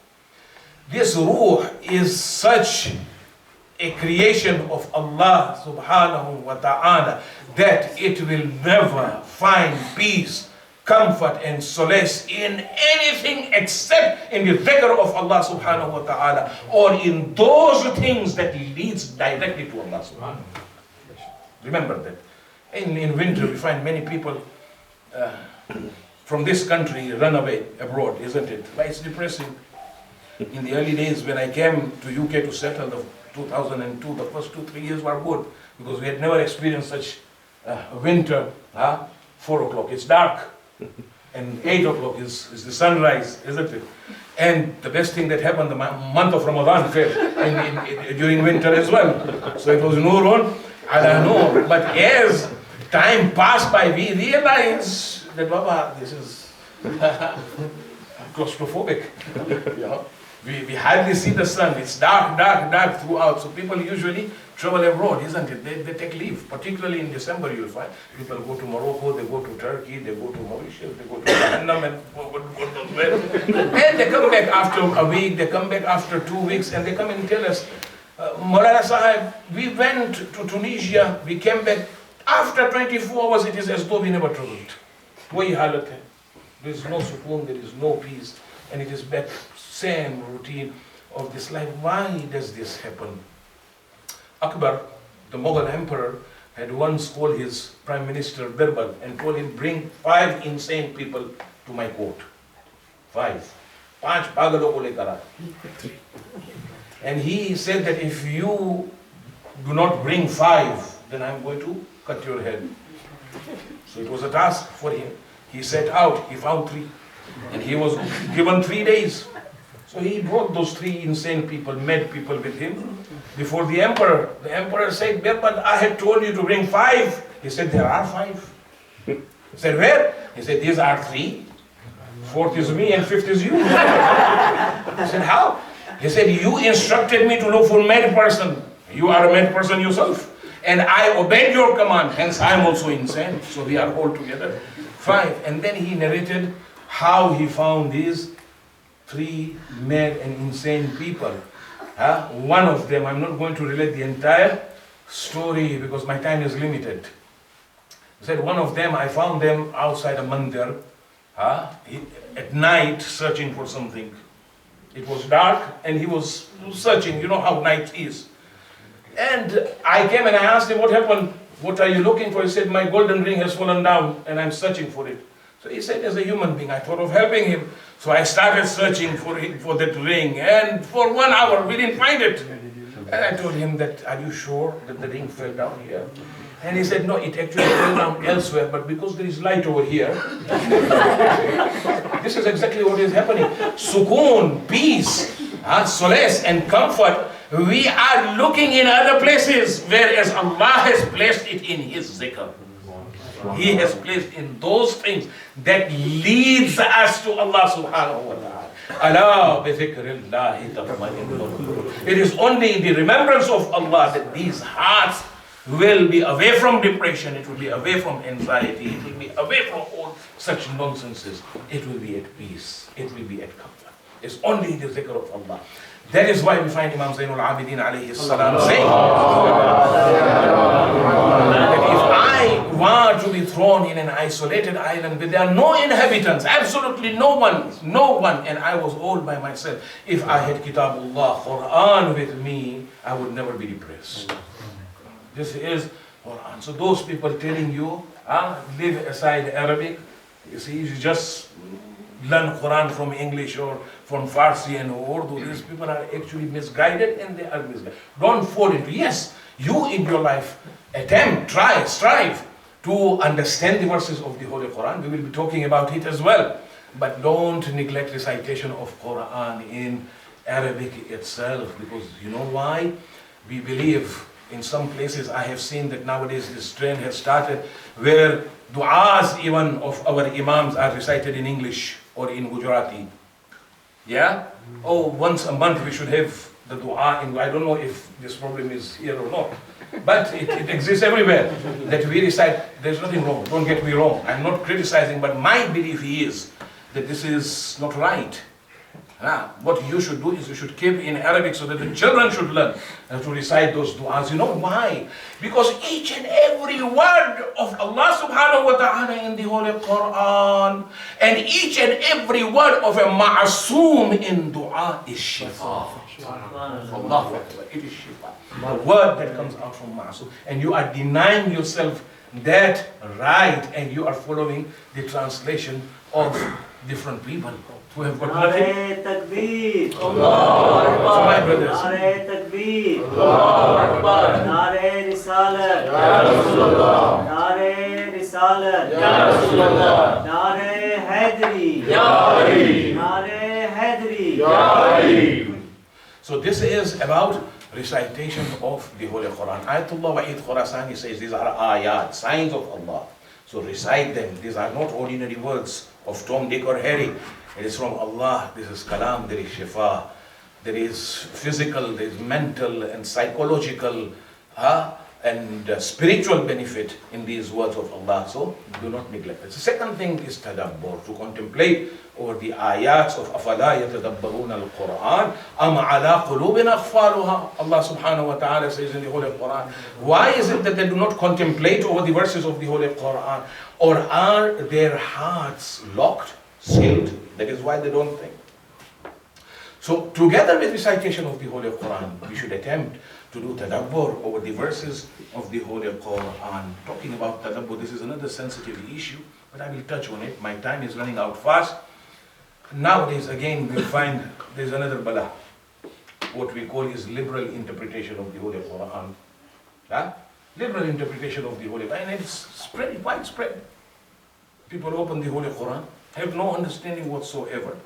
This ruh is such a creation of Allah subhanahu wa ta'ala that it will never find peace, comfort and solace in anything except in the dhikr of Allah subhanahu wa ta'ala, or in those things that leads directly to Allah subhanahu wa ta'ala. Remember that. In winter we find many people from this country run away abroad, isn't it? But it's depressing. In the early days when I came to UK to settle, the 2002, the first 2-3 years were good, because we had never experienced such winter. 4 o'clock, it's dark, and 8 o'clock is the sunrise, isn't it? And the best thing that happened, the month of Ramadan fell during winter as well. So it was Nurun ala Nur. But as time passed by, we realized that, Baba, this is claustrophobic. We hardly see the sun. It's dark throughout. So people usually travel abroad, isn't it? They take leave, particularly in December. You'll find people go to Morocco, they go to Turkey, they go to Mauritius, they go to Vietnam, and they come back after a week, they come back after 2 weeks, and they come and tell us, Maulana Sahib, we went to Tunisia, we came back, after 24 hours it is as though we never traveled. Wahi halat hai. There is no sukoon, there is no peace, and it is back, same routine of this life. Why does this happen? Akbar, the Mughal emperor, had once called his prime minister Birbal and told him, bring 5 insane people to my court. 5. 5 pagalo ko lekar aaye. And he said that if you do not bring 5, then I'm going to cut your head. So it was a task for him. He set out, he found 3, and he was given 3 days. So he brought those 3 insane people, mad people with him before the emperor. The emperor said, but I had told you to bring 5. He said, there are 5. He said, where? He said, these are 3. 4th is me and 5th is you. He said, how? He said, you instructed me to look for a mad person. You are a mad person yourself. And I obeyed your command, hence I am also insane. So we are all together. 5. And then he narrated how he found these 3 mad and insane people. One of them, I'm not going to relate the entire story because my time is limited. He said, one of them, I found them outside a mandir, at night searching for something. It was dark and he was searching, you know how night is. And I came and I asked him, what happened? What are you looking for? He said, my golden ring has fallen down and I'm searching for it. So he said, as a human being, I thought of helping him. So I started searching for that ring, and for 1 hour we didn't find it. And I told him that, are you sure that the ring fell down here? And he said, no, it actually fell down elsewhere, but because there is light over here, this is exactly what is happening. Sukoon, peace, solace and comfort, we are looking in other places, whereas Allah has placed it in His zikr. He has placed in those things that leads us to Allah subhanahu wa ta'ala. Allah bi dhikrillahi tatma'innul qulub. It is only in the remembrance of Allah that these hearts will be away from depression, it will be away from anxiety, it will be away from all such nonsenses. It will be at peace, it will be at comfort. It's only the zikr of Allah. That is why we find Imam Zainul Abidin alayhi salam saying that if I were to be thrown in an isolated island where there are no inhabitants, absolutely no one, and I was all by myself, if I had Kitabullah, Quran with me, I would never be depressed. This is Quran. So those people telling you, leave aside Arabic, you see, you just learn Quran from English or from Farsi and Urdu. These people are actually misguided and they are misguided. Don't fall into, yes, you in your life attempt, try, strive to understand the verses of the Holy Quran. We will be talking about it as well. But don't neglect recitation of Quran in Arabic itself, because you know why? We believe in some places, I have seen that nowadays this trend has started where du'as even of our imams are recited in English or in Gujarati. Yeah? Oh, once a month we should have the dua in, I don't know if this problem is here or not, but it exists everywhere that we recite. There's nothing wrong, don't get me wrong. I'm not criticizing, but my belief is that this is not right. What you should do is you should keep in Arabic so that the children should learn to recite those du'as. You know why? Because each and every word of Allah subhanahu wa ta'ala in the Holy Quran and each and every word of a ma'asum in dua is shifa. Allah, it is shifa. The word that comes out from ma'asum. And you are denying yourself that right, and you are following the translation of different people who have got nothing. Takbir. Allah. So my brothers. Nare Takbir. Nare Risalat. Ya Rasulullah. Nare Risalat. Ya Rasulullah. Nare Haidari. Ya Ali. Nare Haidari. Ya Ali. So this is about recitation of the Holy Quran. Ayatullah Wahid Khurasani says these are ayat, signs of Allah. So recite them. These are not ordinary words of Tom, Dick or Harry. It is from Allah. This is kalam, there is shifa, there is physical, there is mental and psychological and spiritual benefit in these words of Allah. So do not neglect it. The second thing is tadabbur, to contemplate over the ayats of أَفَلَا يَتَدَبَّرُونَ الْقُرْآنَ أَمْ عَلَىٰ قُلُوبٍ أَقْفَالُهَا. Allah subhanahu wa ta'ala says in the Holy Quran, why is it that they do not contemplate over the verses of the Holy Quran? Or are their hearts locked, sealed? That is why they don't think. So together with recitation of the Holy Quran, we should attempt to do tadabbur over the verses of the Holy Quran. Talking about tadabbur, this is another sensitive issue, but I will touch on it. My time is running out fast. Nowadays, again, we find there's another bala. What we call is liberal interpretation of the Holy Quran. Liberal interpretation of the Holy Quran, and it's spread, widespread. People open the Holy Quran, have no understanding whatsoever,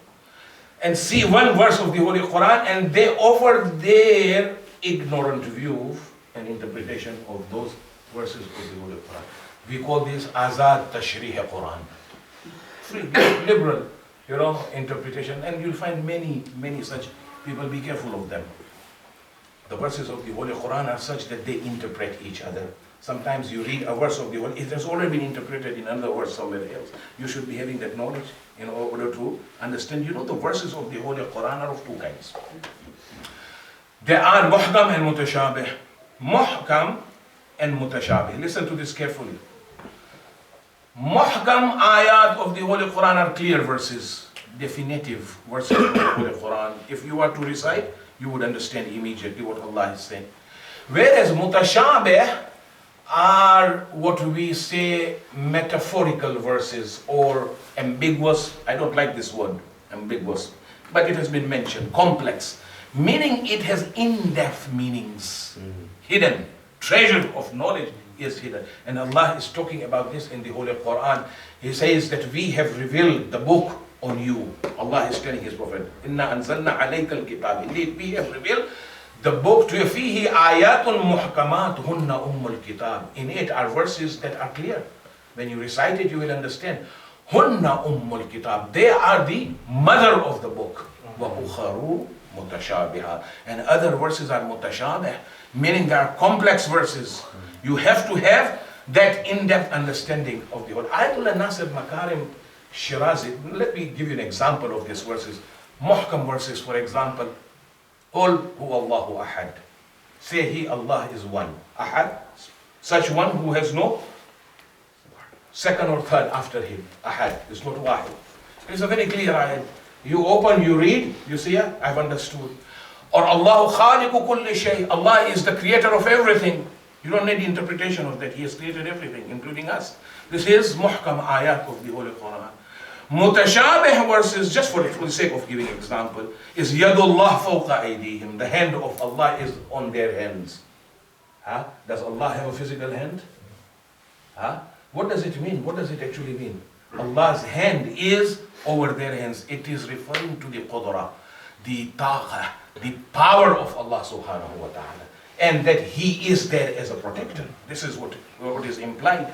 and see one verse of the Holy Quran, and they offer their ignorant view and interpretation of those verses of the Holy Quran. We call this Azad Tashrih Quran. Free, liberal, interpretation, and you'll find many such people. Be careful of them. The verses of the Holy Quran are such that they interpret each other. Sometimes you read a verse of the Holy, it has already been interpreted in another verse somewhere else. You should be having that knowledge in order to understand. The verses of the Holy Quran are of two kinds. There are muhkam and mutashabih. Muhkam and mutashabih. Listen to this carefully. Muhkam ayat of the Holy Quran are clear verses, definitive verses of the Holy Quran. If you are to recite, you would understand immediately what Allah is saying. Whereas mutashabih are what we say metaphorical verses or ambiguous. I don't like this word, ambiguous, but it has been mentioned, complex, meaning it has in-depth meanings, hidden, treasure of knowledge is hidden. And Allah is talking about this in the Holy Quran. He says that we have revealed the book on you. Allah is telling His Prophet, Inna anzalna alayka al-kitab. Indeed, we have revealed the book to you. Fihi ayatun muhkamat hunna ummul kitab. In it are verses that are clear. When you recite it, you will understand. Hunna ummul kitab. They are the mother of the book. Wa ukharu mutashabiha. And other verses are mutashabih, meaning they are complex verses. You have to have that in-depth understanding of the whole. Ayatollah Nasir Makarim Shirazi, let me give you an example of these verses. Muhkam verses, for example. Qul huwa Allahu ahad. Say He, Allah is one. Ahad, such one who has no second or third after Him. Ahad is not wahid. It's a very clear ayat. You open, you read, you see, I've understood. Or Allahu khaliqu kulli shay. Allah is the creator of everything. You don't need interpretation of that. He has created everything, including us. This is muhkam ayat of the Holy Quran. Mutashabih verses, just for the sake of giving example, is yadullah fawqa aydihim. The hand of Allah is on their hands. Huh? Does Allah have a physical hand? Huh? What does it mean? What does it actually mean? Allah's hand is over their hands. It is referring to the qudra, the taqah, the power of Allah subhanahu wa ta'ala. And that He is there as a protector. This is what is implied.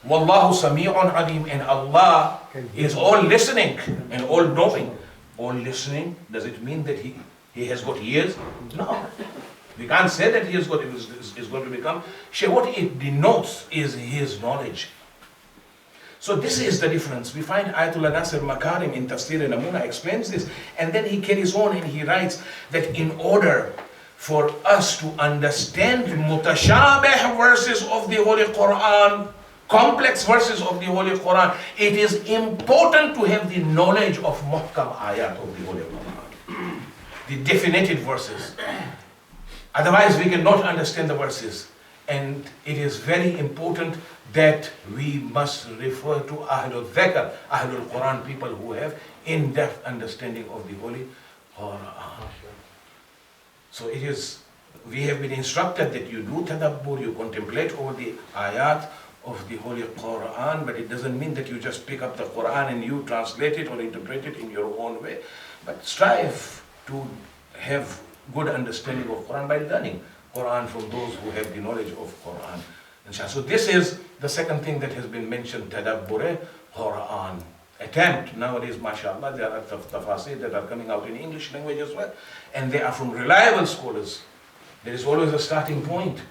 Wallahu sami'un alim. And Allah is all listening and all knowing. All listening, does it mean that He has got ears? No. We can't say that He is going to become. What it denotes is His knowledge. So this is the difference. We find Ayatollah Nasir Makarim in Tafsir Namuna explains this. And then he carries on and he writes that in order for us to understand mutashabih verses of the Holy Quran, complex verses of the Holy Quran, it is important to have the knowledge of muhkam ayat of the Holy Quran, the definitive verses. Otherwise we cannot understand the verses. And it is very important that we must refer to Ahlul Dhikr, Ahlul Quran, people who have in-depth understanding of the Holy Quran. So it is, we have been instructed that you do tadabbur, you contemplate over the ayat of the Holy Quran, but it doesn't mean that you just pick up the Quran and you translate it or interpret it in your own way. But strive to have good understanding of Quran by learning Quran from those who have the knowledge of Quran. So this is the second thing that has been mentioned, tadabbur Quran. Attempt. Nowadays, mashallah, there are tafasir that are coming out in English language as well. And they are from reliable scholars. There is always a starting point.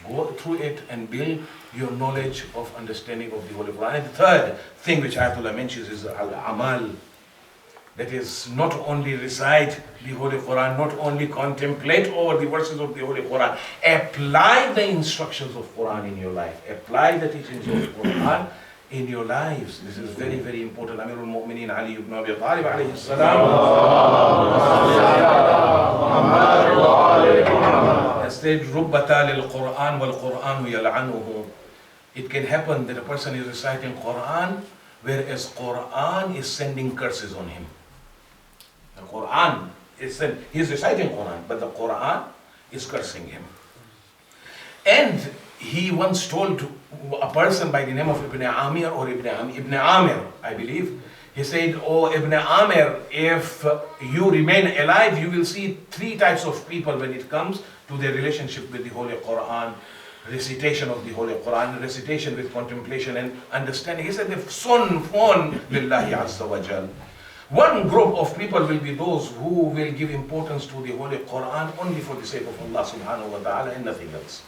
Go through it and build your knowledge of understanding of the Holy Quran. And the third thing which Ayatollah mentions is al-amal. That is, not only recite the Holy Quran, not only contemplate over the verses of the Holy Quran, apply the instructions of Quran in your life. Apply the teachings of Quran in your lives. This is very, very important. Amirul Mu'mineen Ali ibn Abi Talib alayhi salam has said, Rubbata lil Quran wal Quranu yal'anuhu. It can happen that a person is reciting Quran, whereas Quran is sending curses on him. The Quran is he is reciting Quran, but the Quran is cursing him. And he once told a person by the name of Ibn Amir or Ibn Amir, I believe, he said, "Oh Ibn Amir, if you remain alive, you will see three types of people when it comes to their relationship with the Holy Quran, recitation of the Holy Quran, recitation with contemplation and understanding." He said, "Sunfun lillahi azza wa jal." One group of people will be those who will give importance to the Holy Quran only for the sake of Allah subhanahu wa ta'ala and nothing else.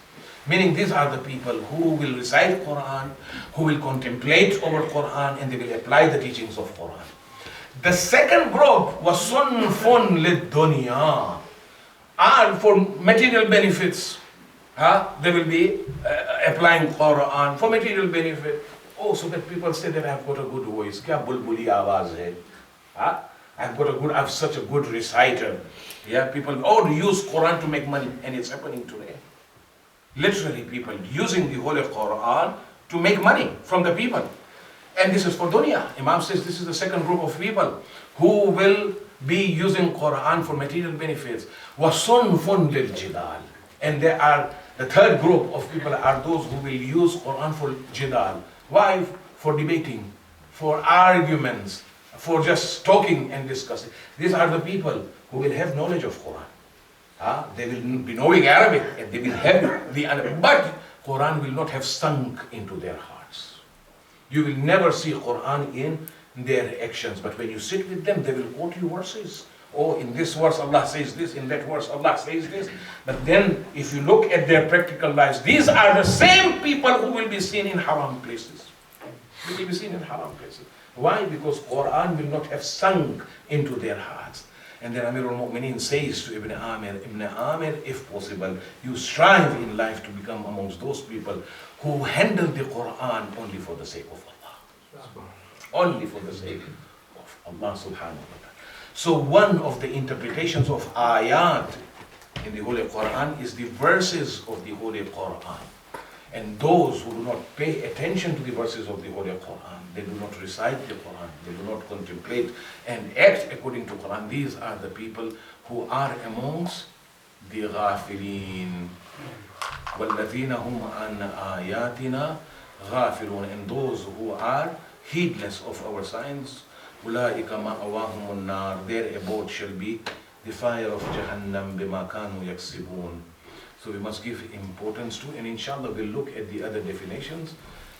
Meaning these are the people who will recite Quran, who will contemplate over Quran, and they will apply the teachings of Quran. The second group was sunfun lid dunya, and for material benefits. They will be applying Quran for material benefit. Oh, so that people say that I've got a good voice. Kya bulbuli awaaz hai? Huh? I have such a good reciter. Yeah, people all use Quran to make money, and it's happening today. Literally, people using the Holy Quran to make money from the people. And this is for dunya. Imam says this is the second group of people who will be using Quran for material benefits. وَصُنْفٌ لِلْجِدَالِ. And there are the third group of people are those who will use Quran for jidal. Why? For debating, for arguments, for just talking and discussing. These are the people who will have knowledge of Quran. They will be knowing Arabic and they will have the Arabic, but Quran will not have sunk into their hearts. You will never see Quran in their actions, but when you sit with them, they will quote you verses. Oh, in this verse Allah says this, in that verse Allah says this. But then if you look at their practical lives, these are the same people who will be seen in haram places. Will be seen in haram places. Why? Because Quran will not have sunk into their hearts. And then Amir al-Mu'mineen says to Ibn Amir, if possible, you strive in life to become amongst those people who handle the Quran only for the sake of Allah. Only for the sake of Allah subhanahu wa ta'ala. So one of the interpretations of ayat in the Holy Quran is the verses of the Holy Quran. And those who do not pay attention to the verses of the Holy Quran, they do not recite the Quran, they do not contemplate and act according to Quran, these are the people who are amongst the ghafilin. وَالَّذِينَ هُمْ عَنْ آيَاتِنَا غَافِلُونَ. And those who are heedless of our signs, أُولَٰئِكَ مَأْوَاهُمُ النَّارِ. Their abode shall be the fire of Jahannam بِمَا كَانُوا يَكْسِبُونَ. So we must give importance to, and inshallah we'll look at the other definitions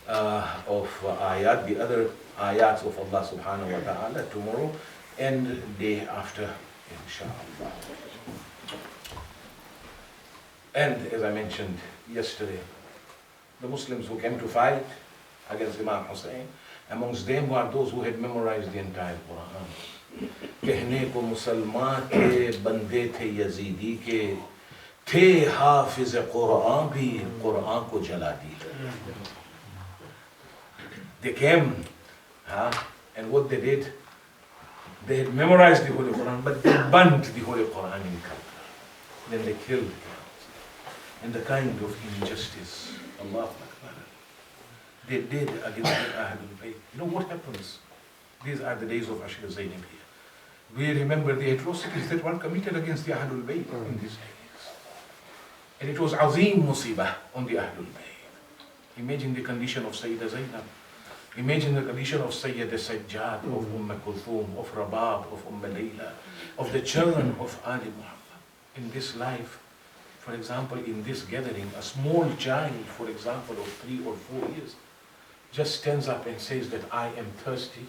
of ayat, the other ayats of Allah subhanahu wa ta'ala tomorrow and day after, inshallah. And as I mentioned yesterday, the Muslims who came to fight against Imam Hussein, amongst them were those who had memorized the entire Quran. कहने को मुसलमान के बंदे थे Yazidi के थे हाफिज कुरान भी कुरान को जला दी. They came, and what they did, they had memorized the Holy Quran, but they burnt the Holy Quran in Karbala. Then they killed the Quran. And the kind of injustice, Allahu Akbar, they did against the Ahlul Bayt. You know what happens? These are the days of Ashra Zainabiyya. We remember the atrocities that were committed against the Ahlul Bayt in these days. And it was Azim Musibah on the Ahlul Bayt. Imagine the condition of Sayyidah Zainab. Imagine the condition of Sayyid Sajjad, of Kulthum, of Rabab, of Layla, of the children of Ali Muhammad. In this life, for example, in this gathering, a small child, for example, of 3 or 4 years, just stands up and says that I am thirsty.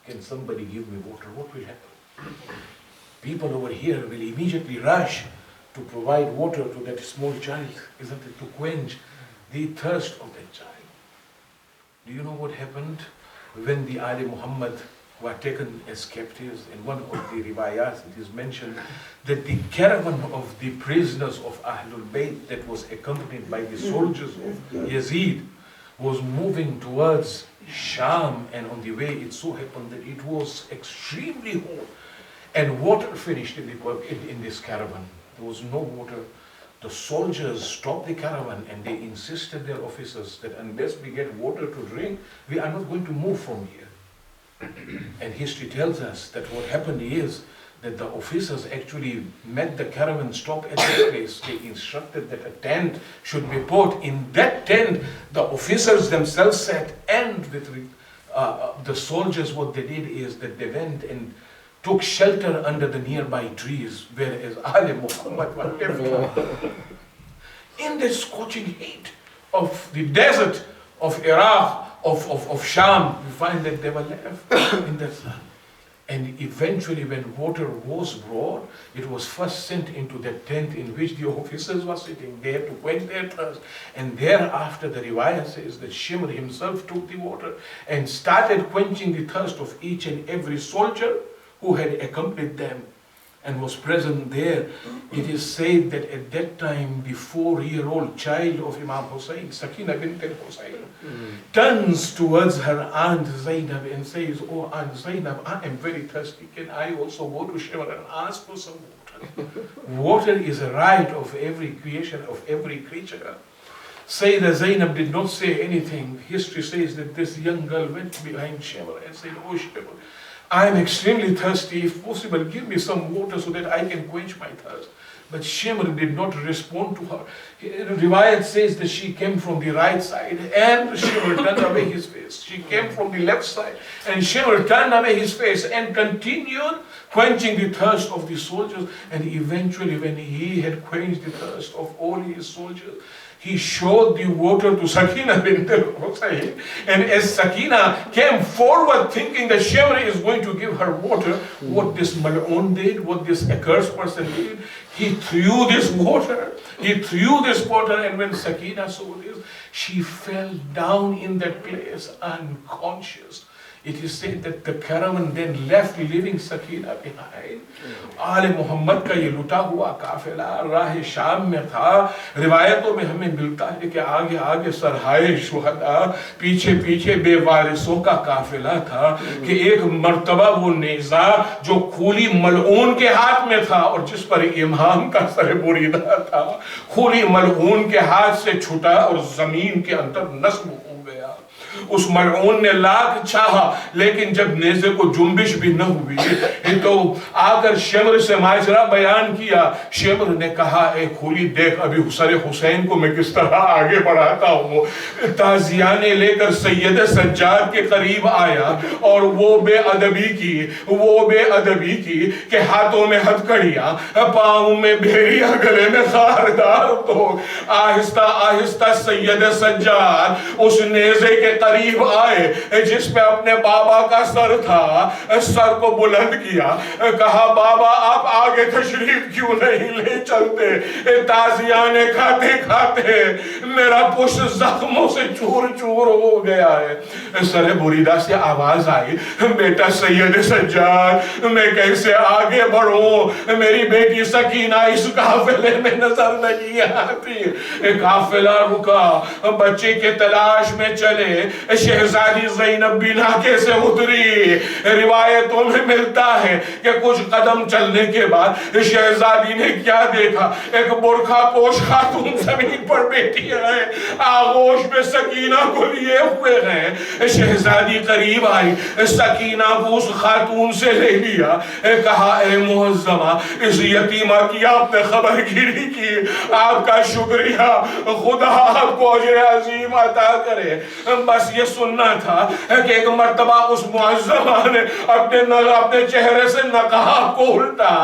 Can somebody give me water? What will happen? People over here will immediately rush to provide water to that small child, isn't it? To quench the thirst of that child. Do you know what happened when the Ali Muhammad were taken as captives? In one of the riwayat it is mentioned that the caravan of the prisoners of Ahlul Bayt that was accompanied by the soldiers of Yazid was moving towards Sham, and on the way it so happened that it was extremely hot and water finished in this caravan. There was no water. The soldiers stopped the caravan and they insisted their officers that unless we get water to drink, we are not going to move from here. And history tells us that what happened is that the officers actually met the caravan stop at that place. They instructed that a tent should be put. In that tent, the officers themselves sat, and with the soldiers, what they did is that they went and took shelter under the nearby trees, whereas Ali Muhammad was left in the scorching heat of the desert of Iraq, of Sham. We find that they were left in the sun. And eventually when water was brought, it was first sent into the tent in which the officers were sitting there to quench their thirst. And thereafter the riwayah says that Shimr himself took the water and started quenching the thirst of each and every soldier who had accompanied them and was present there, it is said that at that time the 4-year-old child of Imam Hussein, Sakina bint al-Hussein, turns towards her aunt Zainab and says, "Oh Aunt Zainab, I am very thirsty. Can I also go to Shimr and ask for some water?" Water is a right of every creation, of every creature. Sayyidah Zainab did not say anything. History says that this young girl went behind Shimr and said, "Oh Shimr, I am extremely thirsty. If possible, give me some water so that I can quench my thirst." But Shimr did not respond to her. Riwayat says that she came from the right side and Shimr turned away his face. She came from the left side and Shimr turned away his face and continued quenching the thirst of the soldiers. And eventually, when he had quenched the thirst of all his soldiers, he showed the water to Sakina bint al-Hussein. And as Sakina came forward thinking that Shimr is going to give her water, what this mal'oon did, what this accursed person did, he threw this water. He threw this water, and when Sakina saw this, she fell down in that place unconscious. It is said that the caravan then left, leaving Sakina behind. आले मोहम्मद का ये लुटा हुआ काफिला राह शाम में था। रिवायतों में हमें मिलता है कि आगे आगे सरहाए शुहदा, पीछे पीछे बेवारिसों का काफिला था। कि एक मर्तबा वो नेज़ा जो खूली मलऊन के हाथ में था और जिस पर इमाम का सर बुरीदा था, खूली मलऊन के हाथ से छूटा और जमीन के अंदर नस्ब हो गया। उस मलऊन ने लाख चाहा, लेकिन जब नेज़े को जुम्बिश भी न हुई तो आकर शिमर से माजरा बयान किया। शिमर ने कहा, ए खूली देख अभी सर हुसैन को मैं किस तरह आगे बढ़ाता हूँ। ताजियाने लेकर सैयद सज्जाद के करीब आया और वो बेअदबी की कि हाथों में हथकड़ियां, पाँव में भेड़िया, गले में खारदार। तो आहिस्ता आहिस्ता सैयद सज्जाद उस नेज़े के करीब आए जिस पे अपने बाबा का सर था। सर को बुलंद किया, कहा, बाबा आप आगे तशरीफ क्यों नहीं ले चलते? ताजियाने खाते खाते मेरा पुष्ट जख्मों से चूर चूर हो गया है। सर बुरीदा से आवाज आई, बेटा सैयद सज्जाद, मैं कैसे आगे बढ़ूं? मेरी बेटी सकीना इस काफिले में नजर नहीं आती। काफिला रुका, बच्चे के तलाश में चले। शहजादी ज़ैनब भी नाके से उतरी। रिवायतों में मिलता है कि कुछ कदम चलने के बाद शहजादी ने क्या देखा, एक बुरखा पोश खातून जमीन पर बैठी है, आगोश में सकीना को लिए हुए हैं। शहजादी करीब आई, सकीना को उस खातून से ले लिया, कहा, ए मुअज़्ज़मा, इस यतीमा की आपने खबरगिरी की, आपका शुक्रिया, खुदा आपको अजर अजीम अता करे। बस ये सुनना था कि एक मर्तबा उस मुअज़्ज़मा ने अपने चेहरे से नकाब को उल्टा,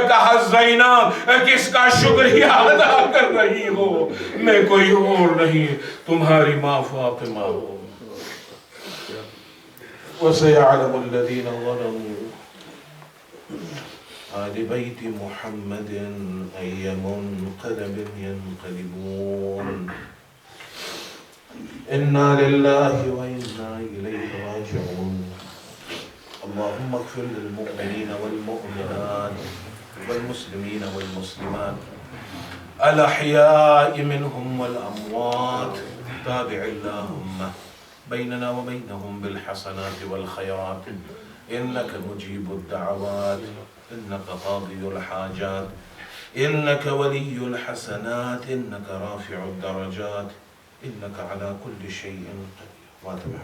कहा, ज़ैनब किसका शुक्रिया अदा कर रही हो? मैं कोई और नहीं, तुम्हारी माँ फातिमा हूँ। वसयअलमु अल्लज़ीना ज़लमू आले बैति मुहम्मदिन अय्य मुनक़लबिन यनक़लिबून। इन्ना लिल्लाहि व इन्ना इलैहि राजिऊन। अल्लाहुम्मा इग़फिर लिल-मुअ्मिनीना वल-मुअ्मिनात वल-मुस्लिमीना वल-मुस्लिमात अल-अहयाइ मिनहुम वल-अमवात। ताबिअ अल्लाहुम्मा बैनना व बैनहुम बिल-हसनाति वल-खैरात। इन्नका मुजीबुद दअवात, इन्नका क़ादियुल हाजात, इन्नका वलियुल हसनात, इन्नका राफ़िउद दरजात, इन्नका अला कुल्लि शैइन क़दीर।